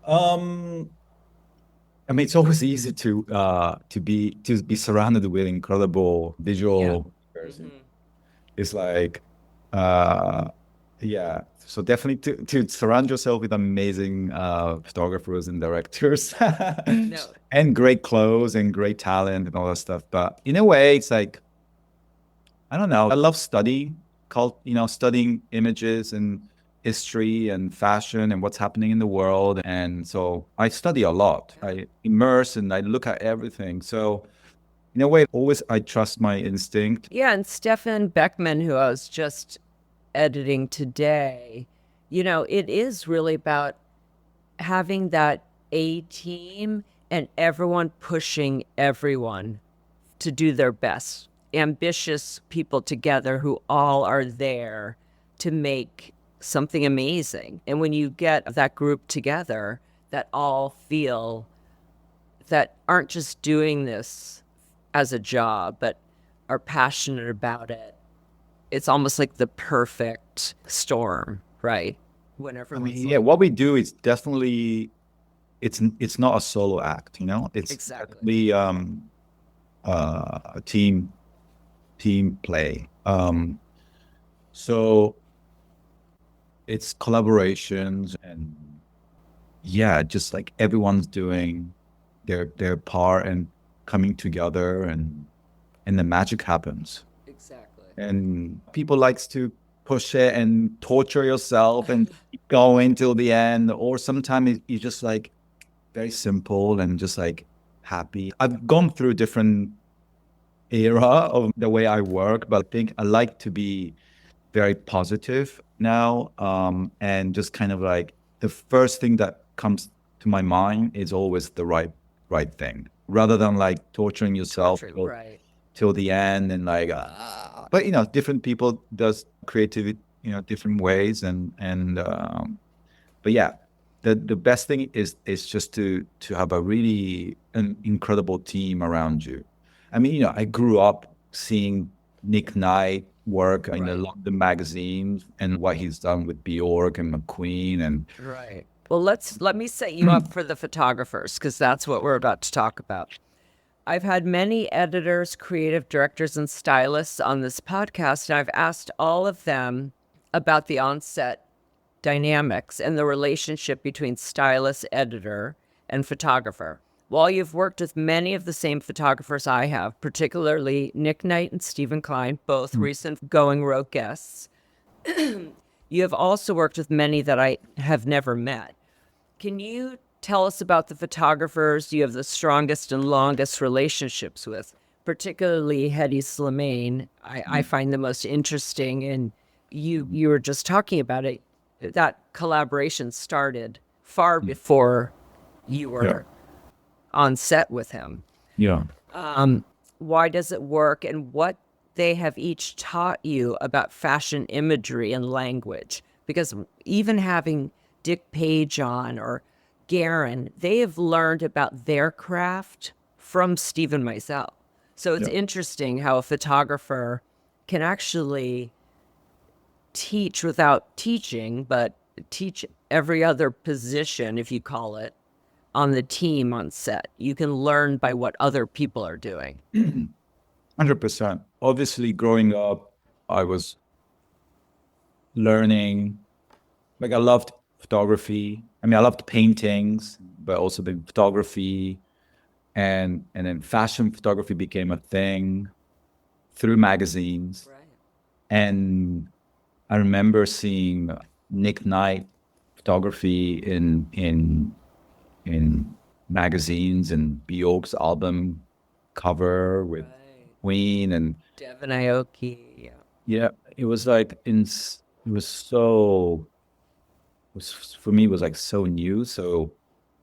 Um, I mean, it's always easy to be surrounded with incredible Yeah. visual person. Hmm. It's like, uh, yeah. So definitely to surround yourself with amazing photographers and directors, No. and great clothes and great talent and all that stuff. But in a way, it's like I don't know. I love studying images and history and fashion and what's happening in the world. And so I study a lot. I immerse and I look at everything. So in a way, always I trust my instinct. Yeah, and Stefan Beckman, who I was just editing today, it is really about having that A team and everyone pushing everyone to do their best. Ambitious people together who all are there to make something amazing. And when you get that group together that all feel that aren't just doing this as a job, but are passionate about it, it's almost like the perfect storm, right? When I everyone's mean, yeah, what we do is definitely it's not a solo act, you know? It's exactly. definitely a team play. So it's collaborations and yeah, just like everyone's doing their part and coming together and the magic happens. Exactly. And people likes to push it and torture yourself and keep going till the end, or sometimes you just like very simple and just like happy. I've gone through different era of the way I work, but I think I like to be very positive now, and just kind of like the first thing that comes to my mind is always the right thing, rather than like torturing yourself Torture, or right. till the end, and like, but different people does creativity, different ways, but yeah, the best thing is just to have a really an incredible team around you. I mean, I grew up seeing Nick Knight work in the Right. London magazines and what he's done with Bjork and McQueen and Right. Well, let me set you up for the photographers because that's what we're about to talk about. I've had many editors, creative directors, and stylists on this podcast, and I've asked all of them about the onset dynamics and the relationship between stylist, editor, and photographer. While you've worked with many of the same photographers I have, particularly Nick Knight and Stephen Klein, both recent Going Rogue guests, you have also worked with many that I have never met. Can you tell us about the photographers you have the strongest and longest relationships with, particularly Hedy Slimane? I find the most interesting, and you were just talking about it. That collaboration started far before you yeah, were on set with him. yeah. Why does it work, and what they have each taught you about fashion imagery and language? Because even having Dick Page on or Garen, they have learned about their craft from Stephen Meisel. So it's Yeah. interesting how a photographer can actually teach without teaching, but teach every other position, if you call it, on the team on set. You can learn by what other people are doing. 100%. Obviously, growing up, I was learning. Like I loved photography. I mean, I loved paintings, but also the photography, and then fashion photography became a thing through magazines. Right. And I remember seeing Nick Knight photography in magazines and Bjork's album cover with Queen, and Devin Aoki. Yeah. yeah, it was like it was so was for me was like so new. So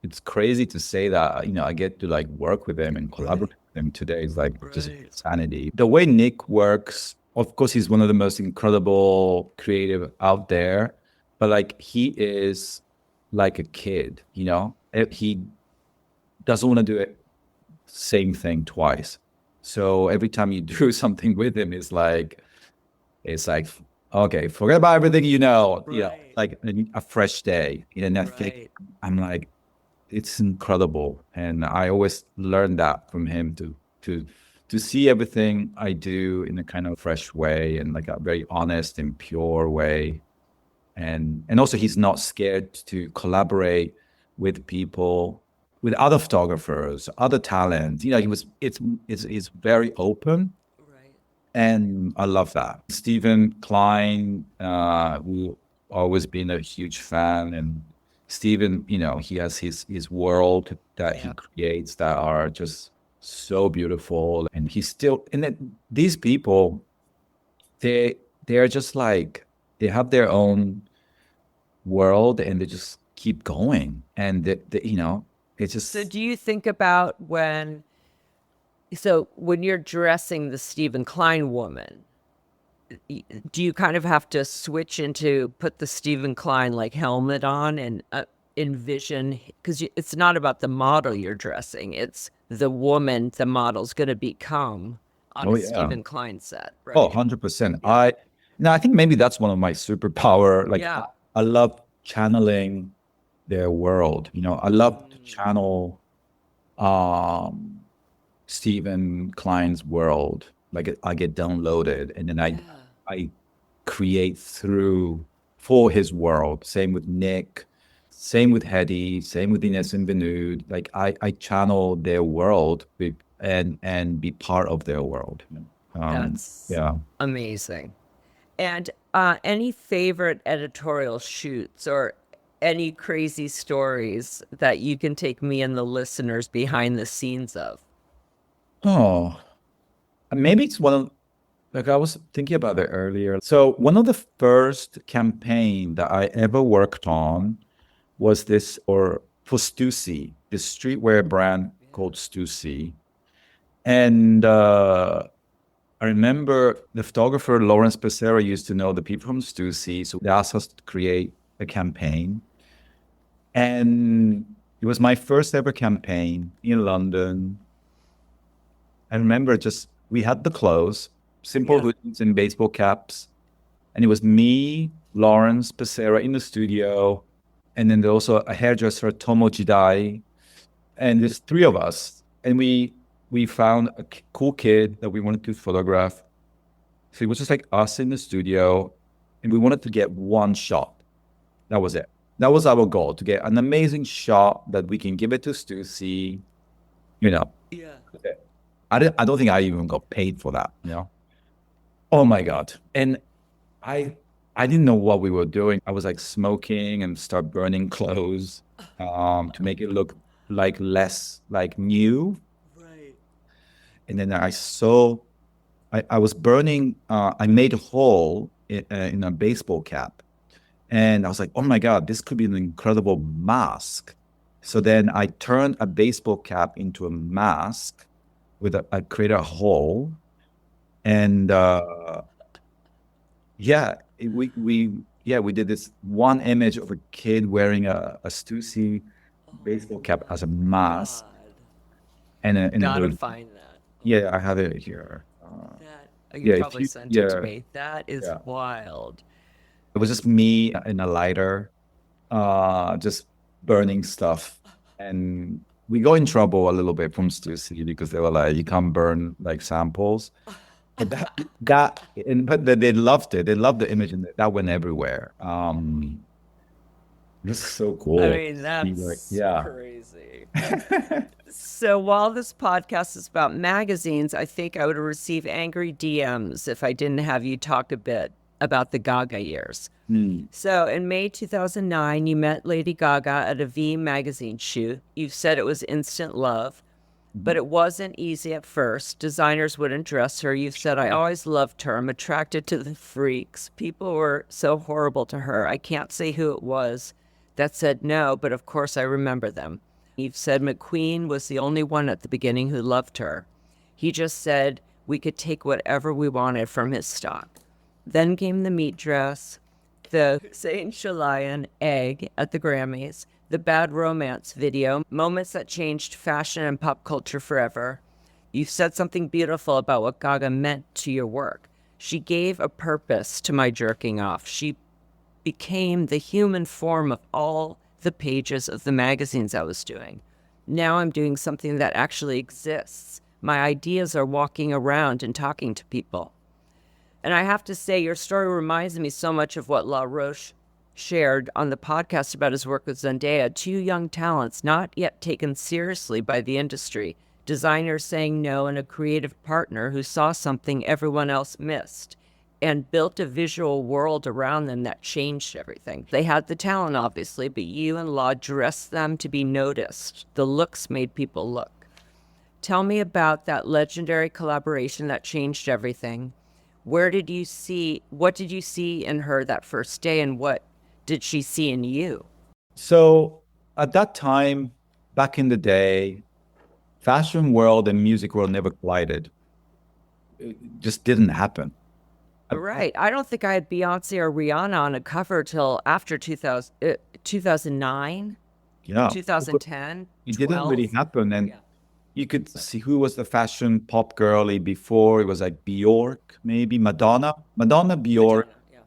it's crazy to say that I get to like work with him and collaborate with him today. It's like just insanity. The way Nick works, of course, he's one of the most incredible creative out there, but like he is like a kid. He doesn't want to do it same thing twice. So every time you do something with him, it's like, okay, forget about everything Right. like a fresh day. And I think Right. I'm like, it's incredible. And I always learn that from him to to see everything I do in a kind of fresh way and like a very honest and pure way. And also he's not scared to collaborate with people, with other photographers, other talent. It's very open, Right. and I love that. Stephen Klein, who always been a huge fan, and Stephen, he has his world that he Yeah. creates that are just so beautiful, and he's still. And then these people, they're just like they have their own world, and they just keep going, and it's So just do you think about when you're dressing the Stephen Klein woman, do you kind of have to switch into put the Stephen Klein like helmet on and envision, because it's not about the model you're dressing, it's the woman the model's going to become on oh a yeah. Stephen Klein set, Oh, right? 100%. Yeah. I think maybe that's one of my superpower. Like Yeah. I love channeling their world. I love to channel um Stephen Klein's world. Like I get downloaded, and then I create for his world. Same with Nick, same with Hedy, same with Ines Invenude. Like I channel their world and be part of their world. That's Yeah. amazing. And any favorite editorial shoots or any crazy stories that you can take me and the listeners behind the scenes of? Oh, maybe it's one of like I was thinking about it earlier. So one of the first campaign that I ever worked on was this for Stussy, this streetwear brand called Stussy. And I remember the photographer Lawrence Becerra used to know the people from Stussy, so they asked us to create a campaign. And it was my first ever campaign in London. I remember just we had the clothes, simple hoodies and baseball caps, and it was me, Lawrence Becerra in the studio, and then there also a hairdresser, Tomo Jidai, and there's three of us, and we found a cool kid that we wanted to photograph. So it was just like us in the studio, and we wanted to get one shot. That was it. That was our goal, to get an amazing shot that we can give it to Stussy. You know, Yeah. I don't think I even got paid for that. Oh my God. And I I didn't know what we were doing. I was like smoking and start burning clothes to make it look like less like new. Right. And then I was burning, I made a hole in a baseball cap. And I was like, oh my God, this could be an incredible mask. So then I turned a baseball cap into a mask I created a hole. And yeah, we did this one image of a kid wearing a Stussy baseball cap as a mask and a Gotta hood. find that. Yeah, I have it here. You Yeah, if probably you sent it to yeah, me. That is yeah. wild. It was just me in a lighter, just burning stuff. And we got in trouble a little bit from Stussy because they were like, you can't burn like samples. But they loved it. They loved the image, and that went everywhere. This is so I cool. mean, Like, that's yeah. crazy. So while this podcast is about magazines, I think I would receive angry DMs if I didn't have you talk a bit about the Gaga years. Hmm. So in May 2009, you met Lady Gaga at a V magazine shoot. You said it was instant love, but it wasn't easy at first. Designers wouldn't dress her. You said, I always loved her. I'm attracted to the freaks. People were so horrible to her. I can't say who it was that said no, but of course I remember them. You've said McQueen was the only one at the beginning who loved her. He just said we could take whatever we wanted from his stock. Then came the meat dress, the Saint Shalayan egg at the Grammys, the Bad Romance video, moments that changed fashion and pop culture forever. You said something beautiful about what Gaga meant to your work. She gave a purpose to my jerking off. She became the human form of all the pages of the magazines I was doing. Now I'm doing something that actually exists. My ideas are walking around and talking to people. And I have to say, your story reminds me so much of what La Roche shared on the podcast about his work with Zendaya. Two young talents not yet taken seriously by the industry, designers saying no, and a creative partner who saw something everyone else missed and built a visual world around them that changed everything. They had the talent, obviously, but you and La dressed them to be noticed. The looks made people look. Tell me about that legendary collaboration that changed everything. What did you see in her that first day, and what did she see in you? So at that time, back in the day, fashion world and music world never collided. It just didn't happen. Right. I don't think I had Beyonce or Rihanna on a cover till after 2009, Yeah, 2010, it didn't really 12. happen. And Yeah. you could see who was the fashion pop girly before. It was like Bjork, maybe Madonna, Bjork. Madonna, yeah.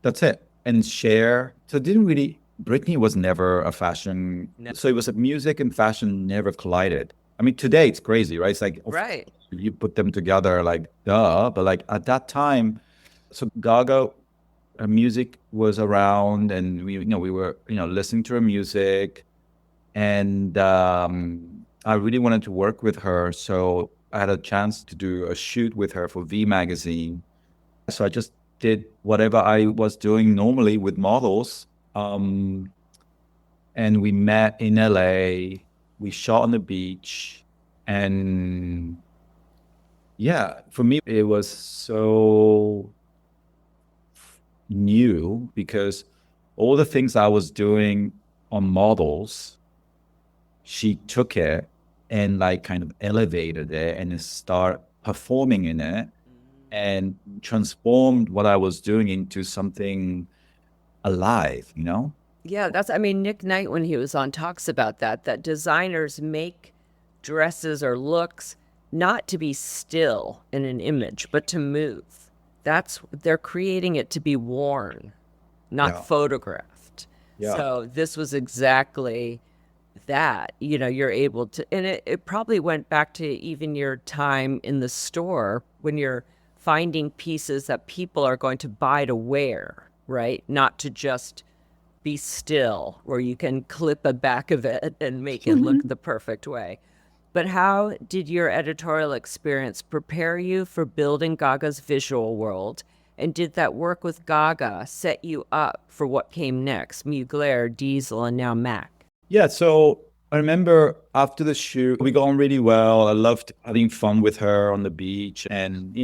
That's it. And Cher. So it didn't really, Britney was never a fashion. No. So it was a music and fashion never collided. I mean, today it's crazy, right? It's like, of Right. course, you put them together, like, duh. But like at that time, so Gaga, her music was around and we were, listening to her music. And I really wanted to work with her. So I had a chance to do a shoot with her for V magazine. So I just did whatever I was doing normally with models. And we met in LA. We shot on the beach. And yeah, for me, it was so new because all the things I was doing on models, she took it and like kind of elevated it and start performing in it. and transformed what I was doing into something alive, you know? Yeah, I mean, Nick Knight, when he was on, talks about that designers make dresses or looks not to be still in an image, but to move. They're creating it to be worn, not Yeah. photographed. Yeah. So this was exactly that. You're able to, and it probably went back to even your time in the store when you're finding pieces that people are going to buy to wear, right? Not to just be still, where you can clip a back of it and make it look the perfect way. But how did your editorial experience prepare you for building Gaga's visual world? And did that work with Gaga set you up for what came next? Mugler, Diesel, and now Mac. Yeah. So I remember after the shoot, we got on really well. I loved having fun with her on the beach and,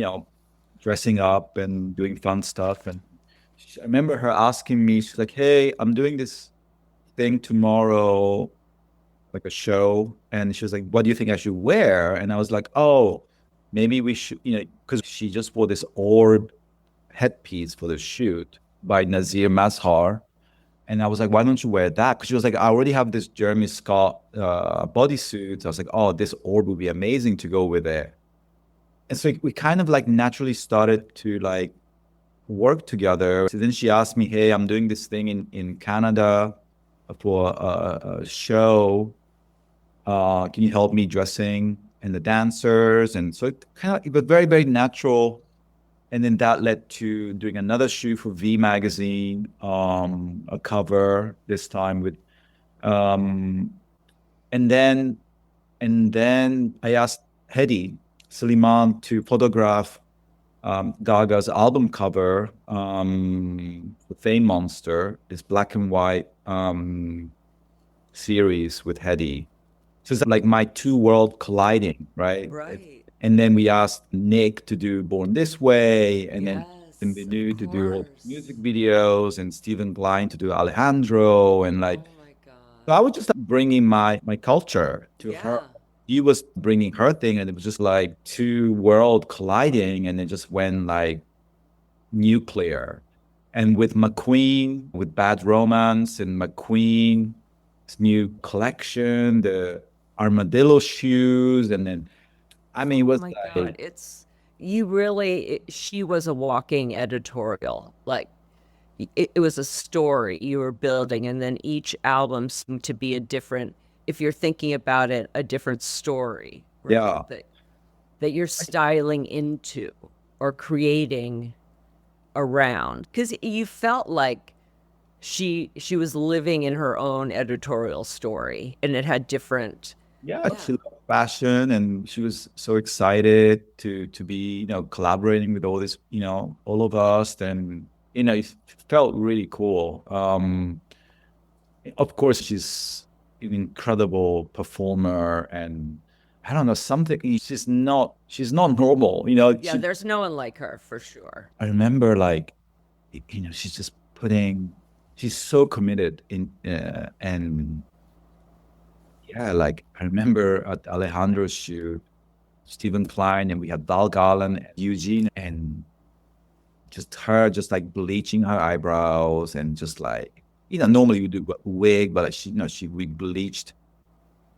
dressing up and doing fun stuff. And I remember her asking me, she's like, hey, I'm doing this thing tomorrow, like a show. And she was like, what do you think I should wear? And I was like, oh, maybe we should, because she just wore this orb headpiece for the shoot by Nazir Mazhar. And I was like, why don't you wear that? Because she was like, I already have this Jeremy Scott bodysuit. I was like, oh, this orb would be amazing to go with it. And so we kind of like naturally started to like work together. So then she asked me, hey, I'm doing this thing in Canada for a show. Can you help me dressing and the dancers? And so it was very, very natural. And then that led to doing another shoot for V magazine, a cover this time with, um, and then I asked Hedy Suleiman to photograph Gaga's album cover for Fame Monster, this black and white series with Hedy. So it's like my two worlds colliding, right? Right. And then we asked Nick to do Born This Way, and then Yes, Binu of to do all the course. music videos, and Stephen Klein to do Alejandro, and like, Oh my so I God. was just like, bringing my culture to her. Yeah. He was bringing her thing, and it was just like two world colliding, and it just went like nuclear. And with McQueen, with Bad Romance, and McQueen's new collection, the armadillo shoes, and then I mean, it Oh was my God. like, She was a walking editorial. Like, it was a story you were building, and then each album seemed to be a different, if you're thinking about it, a different story, right? yeah, That you're styling into or creating around. Because you felt like she was living in her own editorial story, and it had different. yeah. She loved fashion, and she was so excited to be, collaborating with all this, all of us, and it felt really cool. Of course, she's an incredible performer, and I don't know something. She's not normal. Yeah, there's no one like her for sure. I remember like, she's just she's so committed and yeah, like I remember at Alejandro's shoot, Stephen Klein, and we had Val Garland, Eugene, and just her just like bleaching her eyebrows and just like, normally you do a wig, but we bleached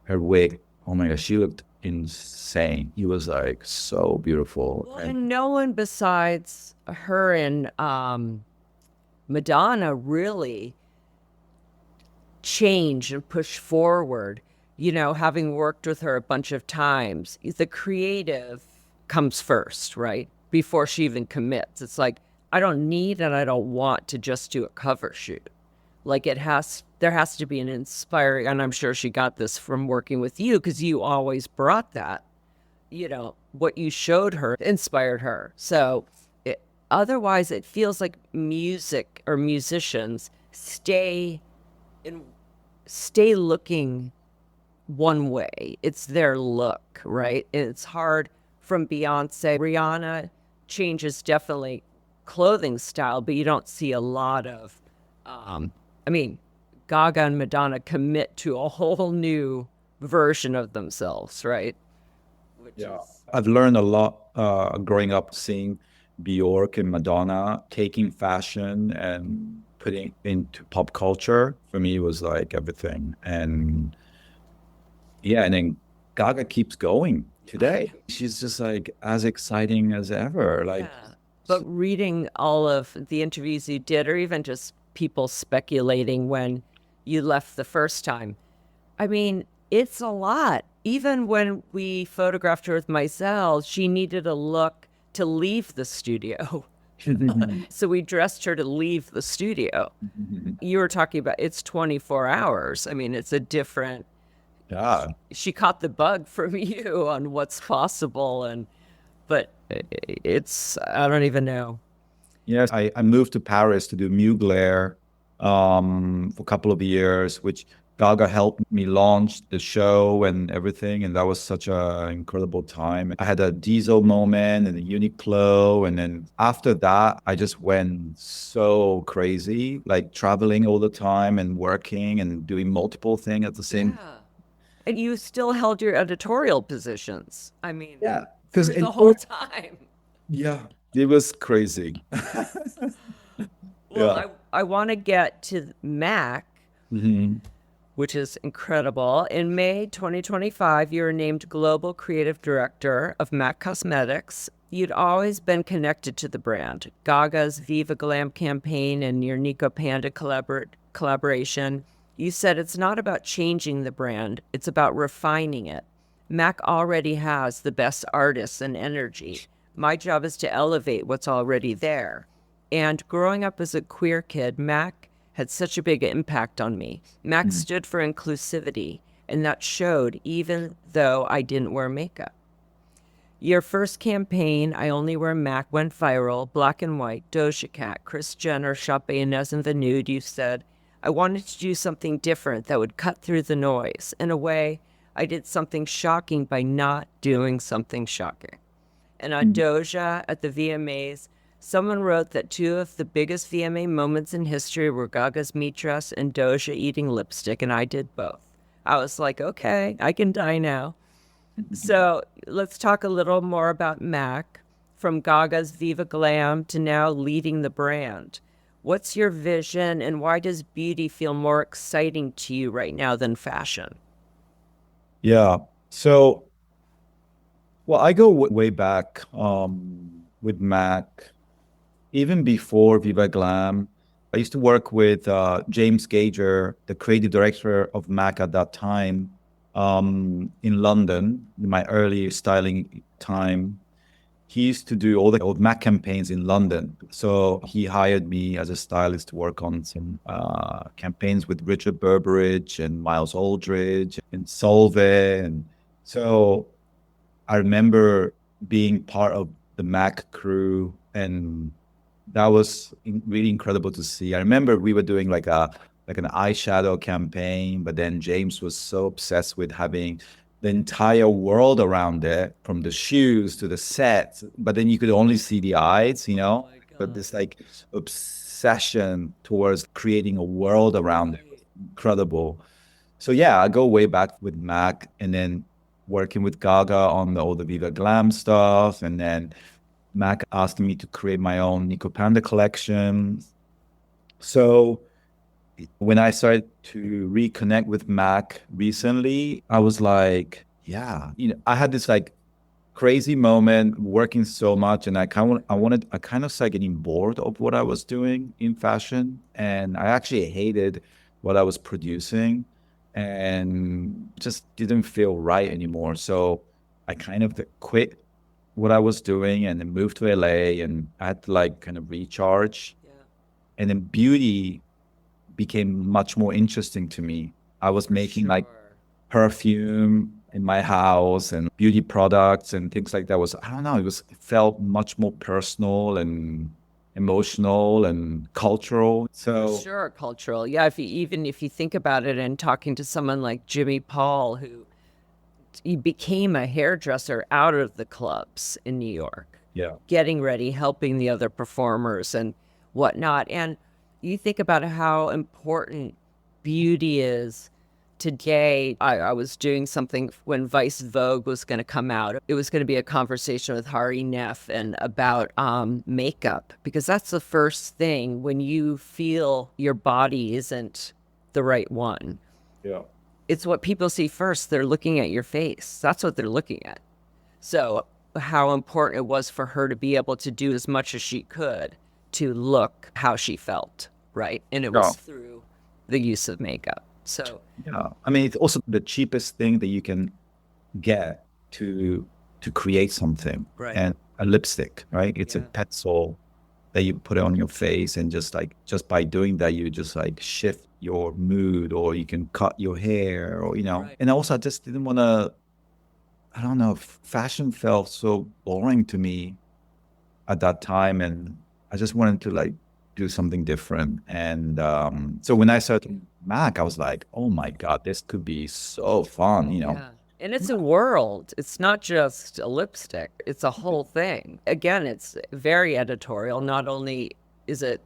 her wig. Oh my God, she looked insane. He was like so beautiful. Well, And and no one besides her and Madonna really change and push forward. Having worked with her a bunch of times, the creative comes first, right? Before she even commits. It's like, I don't need and I don't want to just do a cover shoot. Like, there has to be an inspiring, and I'm sure she got this from working with you because you always brought that. What you showed her inspired her. So otherwise, it feels like music or musicians in stay looking one way. It's their look, right? It's hard from Beyonce. Rihanna changes definitely clothing style, but you don't see a lot of, I mean, Gaga and Madonna commit to a whole new version of themselves, right? Which yeah, is, I've learned a lot growing up seeing Bjork and Madonna taking fashion and putting into pop culture for me was like everything. And yeah, and then Gaga keeps going today. She's just like as exciting as ever. Like, Yeah. But reading all of the interviews you did, or even just people speculating when you left the first time, I mean, it's a lot. Even when we photographed her with Mizell, she needed a look to leave the studio. So we dressed her to leave the studio. You were talking about it's 24 hours. I mean, it's a different. yeah, She caught the bug from you on what's possible. But it's, I don't even know. yes, I moved to Paris to do Mugler for a couple of years, which Gaga helped me launch the show and everything. And that was such an incredible time. I had a Diesel moment and a Uniqlo. And then after that, I just went so crazy, like traveling all the time and working and doing multiple things at the same. Yeah. And you still held your editorial positions. I mean, Yeah, because through the whole time. yeah, it was crazy. Well, Yeah. I want to get to Mac, Mhm. which is incredible. In May 2025, you were named Global Creative Director of MAC Cosmetics. You'd always been connected to the brand. Gaga's Viva Glam campaign and your Nico Panda collaboration. You said it's not about changing the brand, it's about refining it. MAC already has the best artists and energy. My job is to elevate what's already there. And growing up as a queer kid, MAC had such a big impact on me. MAC stood for inclusivity, and that showed even though I didn't wear makeup. Your first campaign, I Only Wear MAC, went viral, black and white, Doja Cat, Kris Jenner, shot Bayonez in the nude. You said, I wanted to do something different that would cut through the noise. In a way, I did something shocking by not doing something shocking. And on Doja at the VMAs, someone wrote that two of the biggest VMA moments in history were Gaga's meat dress and Doja eating lipstick, and I did both. I was like, okay, I can die now. So let's talk a little more about Mac, from Gaga's Viva Glam to now leading the brand. What's your vision, and why does beauty feel more exciting to you right now than fashion? Yeah. So, well, I go way back with Mac, even before Viva Glam. I used to work with James Gager, the creative director of Mac at that time, in London, in my early styling time. He used to do all the old Mac campaigns in London. So he hired me as a stylist to work on some campaigns with Richard Burbridge and Miles Aldridge and Solvay. And so I remember being part of the Mac crew, and that was really incredible to see. I remember we were doing like an eyeshadow campaign, but then James was so obsessed with having the entire world around it, from the shoes to the set. But then you could only see the eyes, you know. But this like obsession towards creating a world around it was incredible. So yeah, I go way back with Mac, and then working with Gaga on all the Viva Glam stuff, and then Mac asked me to create my own Nico Panda collection. So when I started to reconnect with Mac recently, I was like, yeah, I had this like crazy moment working so much, and I kind of started getting bored of what I was doing in fashion, and I actually hated what I was producing, and just didn't feel right anymore. So I kind of quit what I was doing and then moved to LA, and I had to like kind of recharge. Yeah, And then beauty became much more interesting to me. I was for making like sure. perfume in my house and beauty products and things like that. Was, I don't know, it felt much more personal and emotional and cultural. For So sure, cultural. Yeah, if you, even if you think about it, and talking to someone like Jimmy Paul, who he became a hairdresser out of the clubs in New York, yeah. getting ready, helping the other performers and whatnot. And you think about how important beauty is today I was doing something when Vice Vogue was going to come out. It was going to be a conversation with Hari Neff and about makeup, because that's the first thing when you feel your body isn't the right one. Yeah. It's what people see first. They're looking at your face. That's what they're looking at. So how important it was for her to be able to do as much as she could to look how she felt, right? And it Yeah. was through the use of makeup. So Yeah. I mean, it's also the cheapest thing that you can get to create something. Right. And a lipstick, right? It's a Yeah. pencil that you put on your face, and just by doing that, you just like shift your mood, or you can cut your hair, or Right. And also, I just didn't want to. I don't know. Fashion felt so boring to me at that time, and I just wanted to like do something different. And so when I started Mac, I was like, oh my God, this could be so fun, Yeah. And it's a world. It's not just a lipstick. It's a whole thing. Again, it's very editorial. Not only is it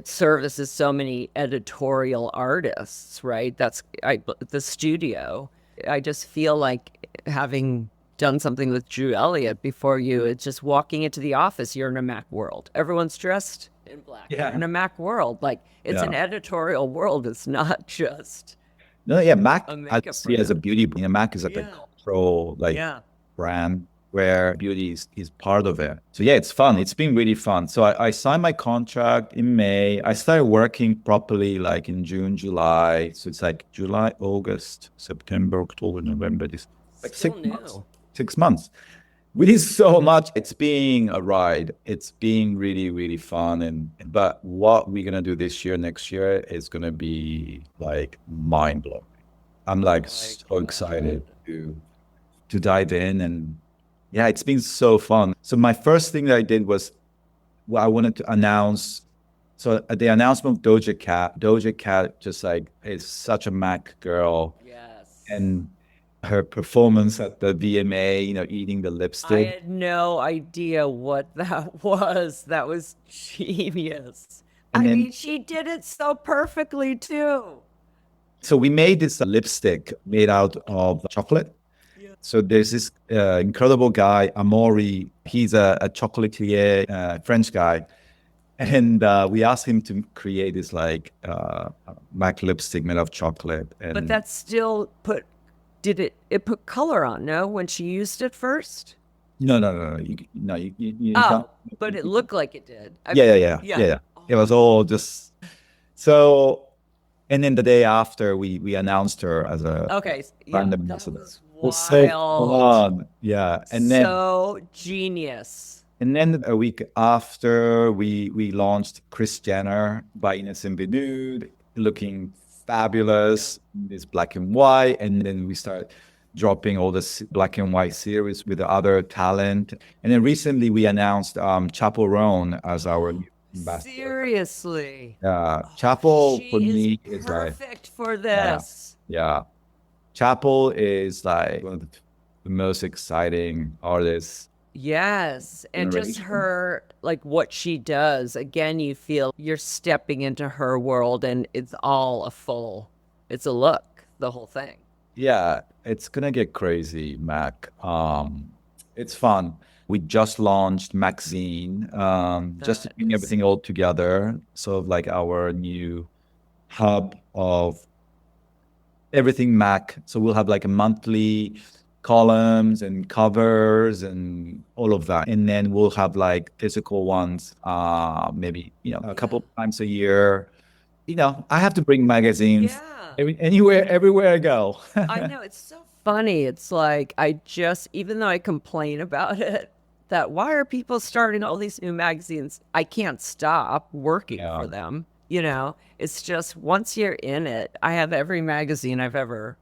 services so many editorial artists, right? The studio. I just feel like, having done something with Drew Elliott before you, it's just walking into the office, you're in a Mac world. Everyone's dressed in black. Yeah. You're in a Mac world. Like, it's an editorial world. It's not just No, yeah, Mac a I makeup see as a brand. beauty brand. Mac is like a Yeah. cultural Yeah. brand where beauty is part of it. So yeah, it's fun. It's been really fun. So I signed my contract in May. I started working properly like in June, July. So it's like July, August, September, October, November. This like Still 6 months. new. 6 months. We did so much. It's being a ride. It's being really, really fun. But what we're gonna do this year, next year, is gonna be like mind blowing. I'm like so excited to dive in, and yeah, it's been so fun. So my first thing that I did was, well, I wanted to announce. So at the announcement of Doja Cat just like is such a Mac girl, Yes. and her performance at the VMA, eating the I lipstick. had no idea what that was. That was genius. And I then, mean, she did it so perfectly too. so we made this lipstick made out of chocolate. Yeah. So there's this incredible guy, Amaury. He's a chocolatier, French guy. And we asked him to create this like MAC lipstick made of chocolate. But And that still it put color on, no, when she used it first? no. You can't. Oh, but it looked like it did. Yeah. It was all just so. And then the day after, we announced her as a Okay. Yeah, brand that ambassador. was It was so wild. fun. Yeah. So genius. And then a week after, we launched Kris Jenner by Innocent Nude, looking fabulous, this black and white. And then we started dropping all this black and white series with the other talent. And then recently we announced Chapo Roan as our new ambassador. Seriously. Chapo She for is me is like, perfect for this. yeah. Chapo is like one of the most exciting artists. Yes. And just Generation. her, like what she does, again, you feel you're stepping into her world, and it's a look, the whole thing. Yeah, it's gonna get crazy, Mac. It's fun. We just launched Maxine, just to That bring is- everything all together. Sort of like our new hub of everything Mac. So we'll have like a monthly columns and covers and all of that. And then we'll have like physical ones, maybe, a couple times a year. I have to bring magazines Yeah. everywhere I go. I know, it's so funny. It's like, even though I complain about it, that why are people starting all these new magazines? I can't stop working Yeah. for them. It's just, once you're in it, I have every magazine I've ever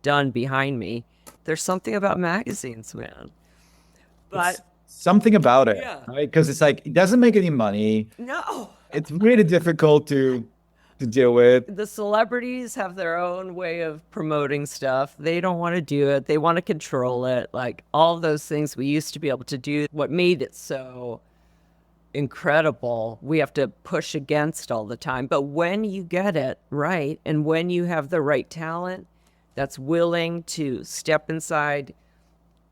done behind me. There's something about magazines, man. But It's something about it, Yeah. right? Because it's like, it doesn't make any money. no, It's really difficult to deal with. the celebrities have their own way of promoting stuff. They don't want to do it. They want to control it. Like all those things we used to be able to do. What made it so incredible. We have to push against all the time. But when you get it right, and when you have the right talent that's willing to step inside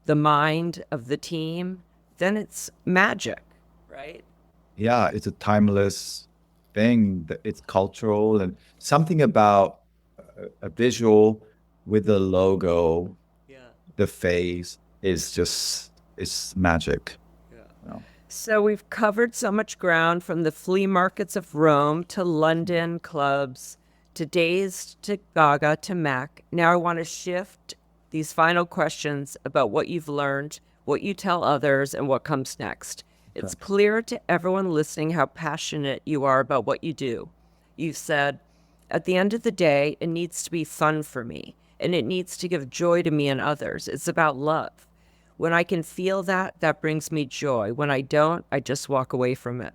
the mind of the team, then it's magic, right? Yeah, it's a timeless thing. It's cultural and something about a visual with the logo, Yeah. the face is just it's magic. Yeah. You know? So we've covered so much ground, from the flea markets of Rome to London clubs to Days to Gaga to Mac. Now I want to shift these final questions about what you've learned, what you tell others, and what comes next. It's Okay. clear to everyone listening how passionate you are about what you do. You've said, at the end of the day, it needs to be fun for me, and it needs to give joy to me and others. It's about love. When I can feel that, that brings me joy. When I don't, I just walk away from it.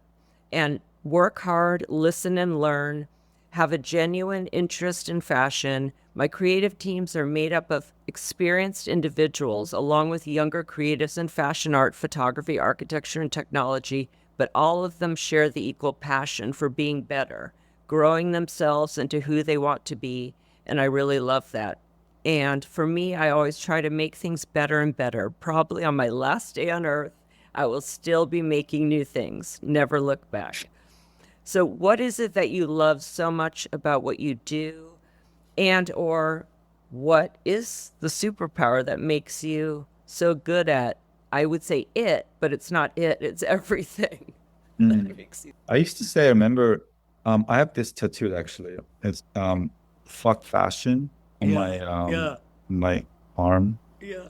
And work hard, listen and learn, have a genuine interest in fashion. My creative teams are made up of experienced individuals, along with younger creatives in fashion art, photography, architecture, and technology, but all of them share the equal passion for being better, growing themselves into who they want to be. And I really love that. And for me, I always try to make things better and better. Probably on my last day on earth, I will still be making new things. Never look back. So what is it that you love so much about what you do? And or what is the superpower that makes you so good at, I would say it, but it's not it, it's everything that Mm. makes you. I used to say, I remember, I have this tattoo actually. It's fuck fashion on Yeah, yeah, my arm. yeah.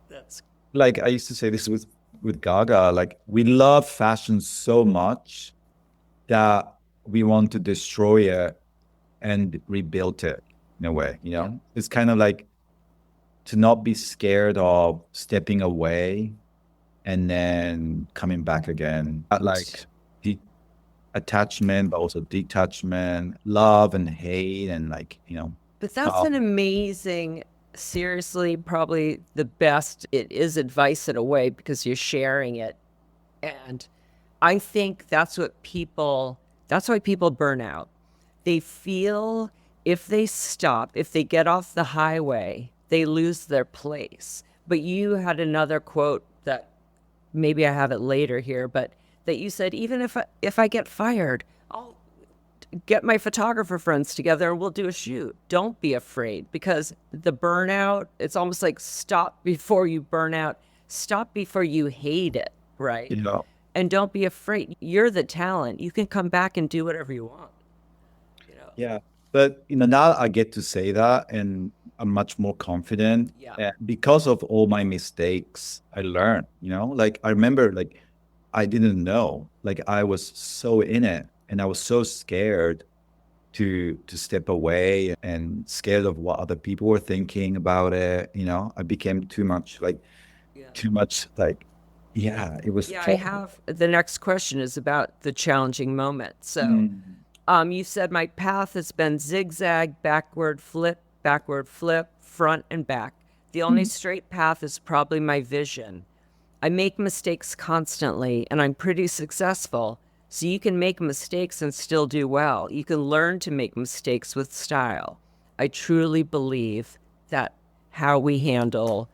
That's Like I used to say this with Gaga, like we love fashion so much that we want to destroy it and rebuild it in a way, you yeah. know? It's kind of like to not be scared of stepping away and then coming back again. Like the attachment, but also detachment, love and hate, and like, you know, But that's uh, an amazing, seriously, probably the best. It is advice in a way because you're sharing it. And I think that's why people burn out. They feel if they stop, if they get off the highway, they lose their place. But you had another quote that maybe I have it later here, but that you said, even if I get fired, I'll get my photographer friends together and we'll do a shoot. Don't be afraid, because the burnout, it's almost like stop before you burn out, stop before you hate it, right? you know, And don't be afraid. You're the talent. You can come back and do whatever you want, you know? yeah. But you know, now I get to say that and I'm much more confident Yeah. because of all my mistakes I learned, you know, like I remember like I didn't know, like I was so in it and I was so scared to step away and scared of what other people were thinking about it. You know, I became Yeah. too much like, yeah, it was Yeah, I tough. have the next question is about the challenging moment. So, Mm. you said my path has been zigzag, backward flip, front and back. The only straight path is probably my vision. I make mistakes constantly and I'm pretty successful. So you can make mistakes and still do well. You can learn to make mistakes with style. I truly believe that how we handle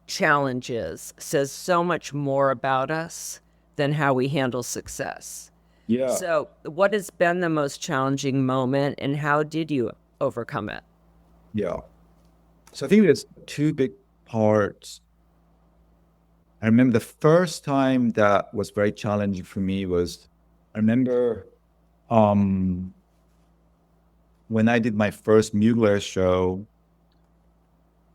challenges says so much more about us than how we handle success. Yeah, So, what has been the most challenging moment and how did you overcome it? yeah. So I think there's two big parts. I remember the first time that was very challenging for me was I remember um when I did my first Mugler show,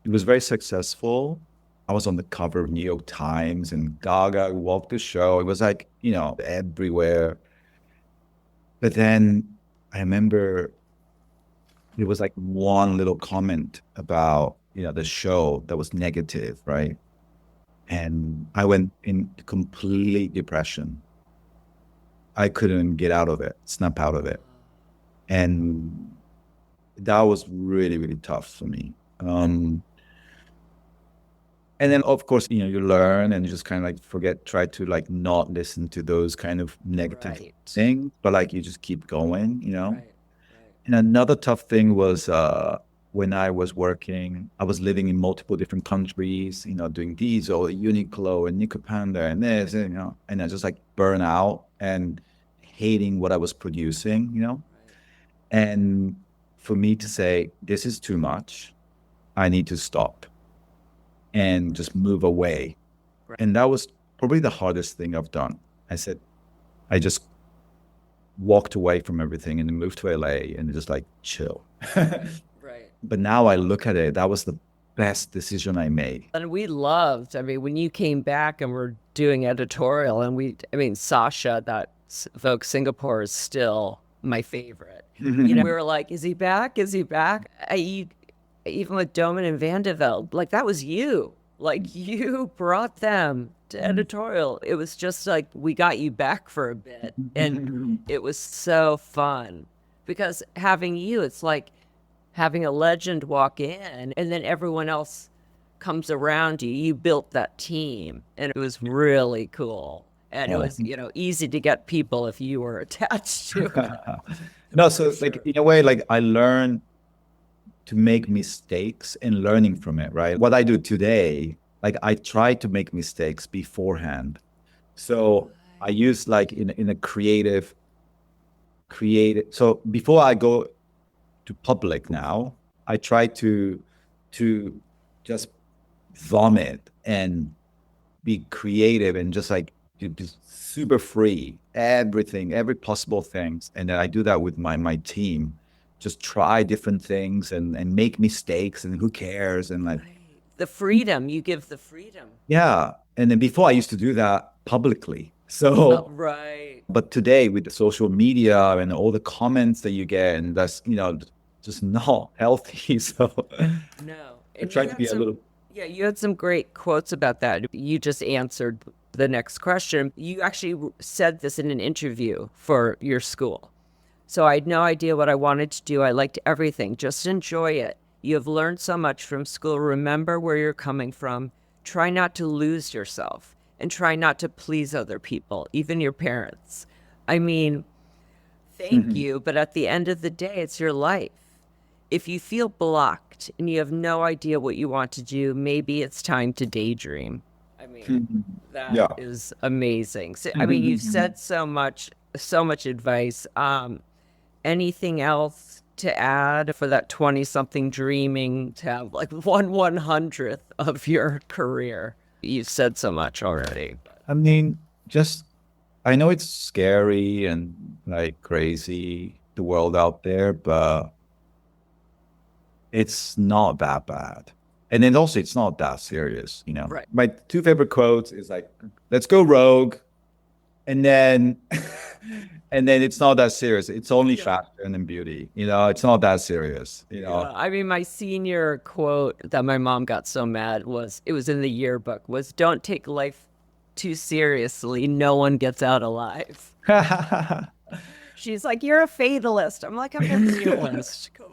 it was very successful. I was on the cover of New York Times and Gaga walked the show. It was like, you know, everywhere. But then I remember there was like one little comment about, you know, the show that was negative, right? And I went in complete depression. I couldn't get out of it, snap out of it. And that was really, really tough for me. And then, of course, you learn and you just kind of like try to like not listen to those kind of negative Right. things, but like you just keep going. Right. Right. And another tough thing was when I was working, I was living in multiple different countries, doing Diesel, Uniqlo, and Nico Panda, and this, and I just like burn out and hating what I was producing. And for me to say, this is too much, I need to stop and just move away. Right. And that was probably the hardest thing I've done. I said, I just walked away from everything and moved to LA and just like chill. Right. Right. But now I look at it, that was the best decision I made. And we loved, I mean, when you came back and we're doing editorial, and Sasha, that Vogue Singapore, is still my favorite. We were like, is he back? Is he back? Even with Doman and Vandeveld, like that was you. Like you brought them to editorial. It was just like we got you back for a bit. And it was so fun because having you, it's like having a legend walk in and then everyone else comes around you. You built that team and it was really cool. And it was, easy to get people if you were attached to it. No, so like in a way, like I learned to make mistakes and learning from it, right? What I do today, like I try to make mistakes beforehand. So I use like in a creative. So before I go to public now, I try to just vomit and be creative and just like be super free, everything, every possible things. And then I do that with my team. Just try different things and make mistakes and who cares and like the freedom you give the freedom. Yeah. And then before I used to do that publicly. So right. But today with the social media and all the comments that you get, and that's just not healthy. So no. I try to be a little. Yeah, you had some great quotes about that. You just answered the next question. You actually said this in an interview for your school. So I had no idea what I wanted to do. I liked everything. Just enjoy it. You have learned so much from school. Remember where you're coming from. Try not to lose yourself and try not to please other people, even your parents. I mean, thank you, but at the end of the day, it's your life. If you feel blocked and you have no idea what you want to do, maybe it's time to daydream. I mean, that is amazing. So, I mean, you've said so much advice. Anything else to add for that 20-something dreaming to have like 1/100th of your career? You've said so much already. I mean, I know it's scary and like crazy, the world out there, but it's not that bad. And then also it's not that serious. Right. My two favorite quotes is like, let's go rogue. And then it's not that serious. It's only fashion and beauty. It's not that serious. I mean, my senior quote that my mom got so mad it was in the yearbook, was don't take life too seriously. No one gets out alive. She's like, you're a fatalist. I'm like, I'm a realist. Come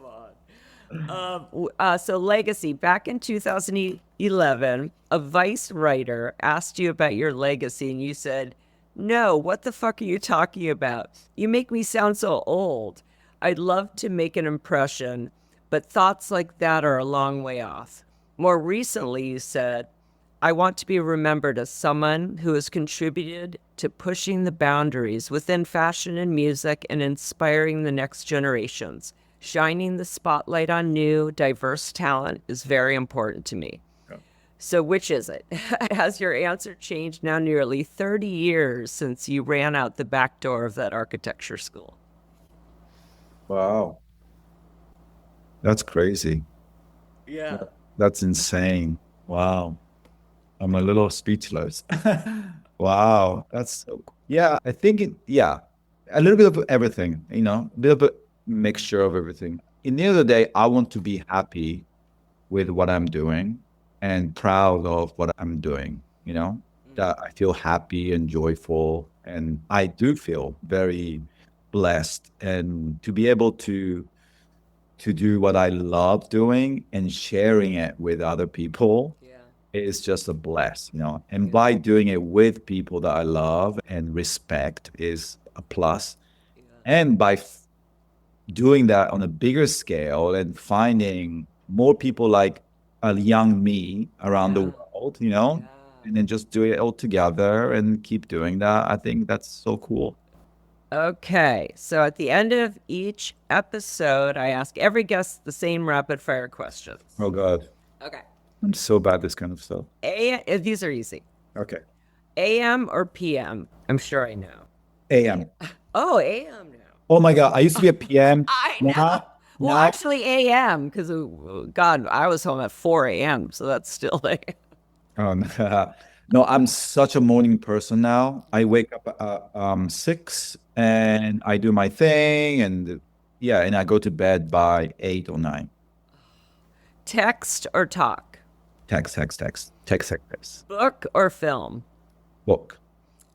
on. So legacy, back in 2011, a Vice writer asked you about your legacy and you said, no, what the fuck are you talking about? You make me sound so old. I'd love to make an impression, but thoughts like that are a long way off. More recently, you said, I want to be remembered as someone who has contributed to pushing the boundaries within fashion and music and inspiring the next generations. Shining the spotlight on new, diverse talent is very important to me. So which is it? Has your answer changed now nearly 30 years since you ran out the back door of that architecture school? Wow. That's crazy. Yeah. That's insane. Wow. I'm a little speechless. Wow. That's so cool. Yeah, I think a little bit of everything, a little bit mixture of everything. In the end of the day, I want to be happy with what I'm doing and proud of what I'm doing, that I feel happy and joyful. And I do feel very blessed and to be able to do what I love doing and sharing it with other people. Yeah. is just a blast, you know. And by doing it with people that I love and respect is a plus. And by doing that on a bigger scale and finding more people like a young me around the world, you know, and then just do it all together and keep doing that. I think that's so cool. Okay, so at the end of each episode, I ask every guest the same rapid fire questions. Oh God, Okay. I'm so bad at this kind of stuff. These are easy. Okay. AM or PM? I'm sure I know. AM. Oh, AM now. Oh my God, I used to be a PM. I know. Well, actually, AM, because, God, I was home at 4 a.m., so that's still there. Oh, no. No, I'm such a morning person now. I wake up at 6 and I do my thing and yeah, and I go to bed by 8 or 9. Text or talk? Text, text, text, text, text, text. Book or film? Book.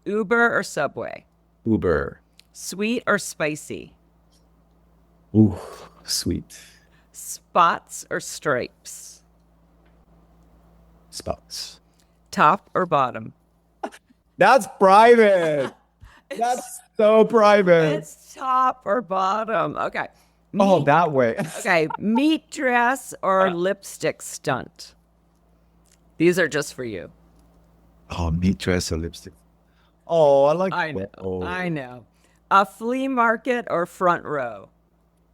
Uber or Subway? Uber. Sweet or spicy? Ooh, sweet. Spots or stripes? Spots. Top or bottom? That's private. That's so private. It's top or bottom. Okay. Oh, that way. Okay. Meat dress or lipstick stunt? These are just for you. Oh, meat dress or lipstick. Oh, I like I know. that. Oh. I know. A flea market or front row?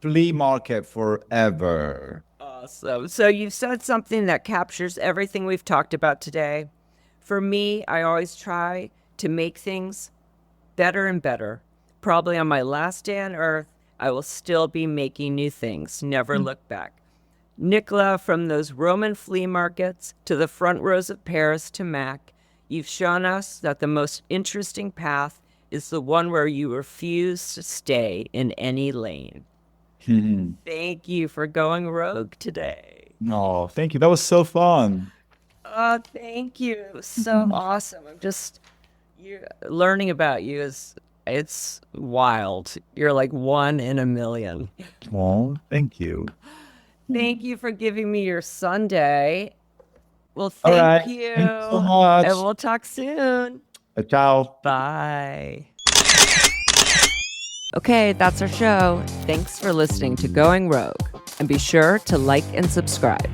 Flea market forever. Awesome. So you've said something that captures everything we've talked about today. For me, I always try to make things better and better. Probably on my last day on earth, I will still be making new things. Never look back. Nicola, from those Roman flea markets to the front rows of Paris to Mac, you've shown us that the most interesting path is the one where you refuse to stay in any lane. Thank you for going rogue today. Oh, thank you. That was so fun. Oh, thank you. It was so awesome. Learning about you it's wild. You're like 1 in a million. Oh, thank you. Thank you for giving me your Sunday. Well, All thank right. you. Thanks so much. And we'll talk soon. Ciao. Bye. Okay, that's our show. Thanks for listening to Going Rogue. And be sure to like and subscribe.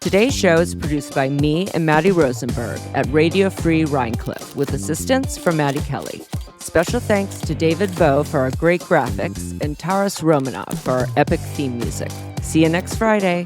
Today's show is produced by me and Maddie Rosenberg at Radio Free Rhinecliff with assistance from Maddie Kelly. Special thanks to David Bowe for our great graphics and Taras Romanov for our epic theme music. See you next Friday.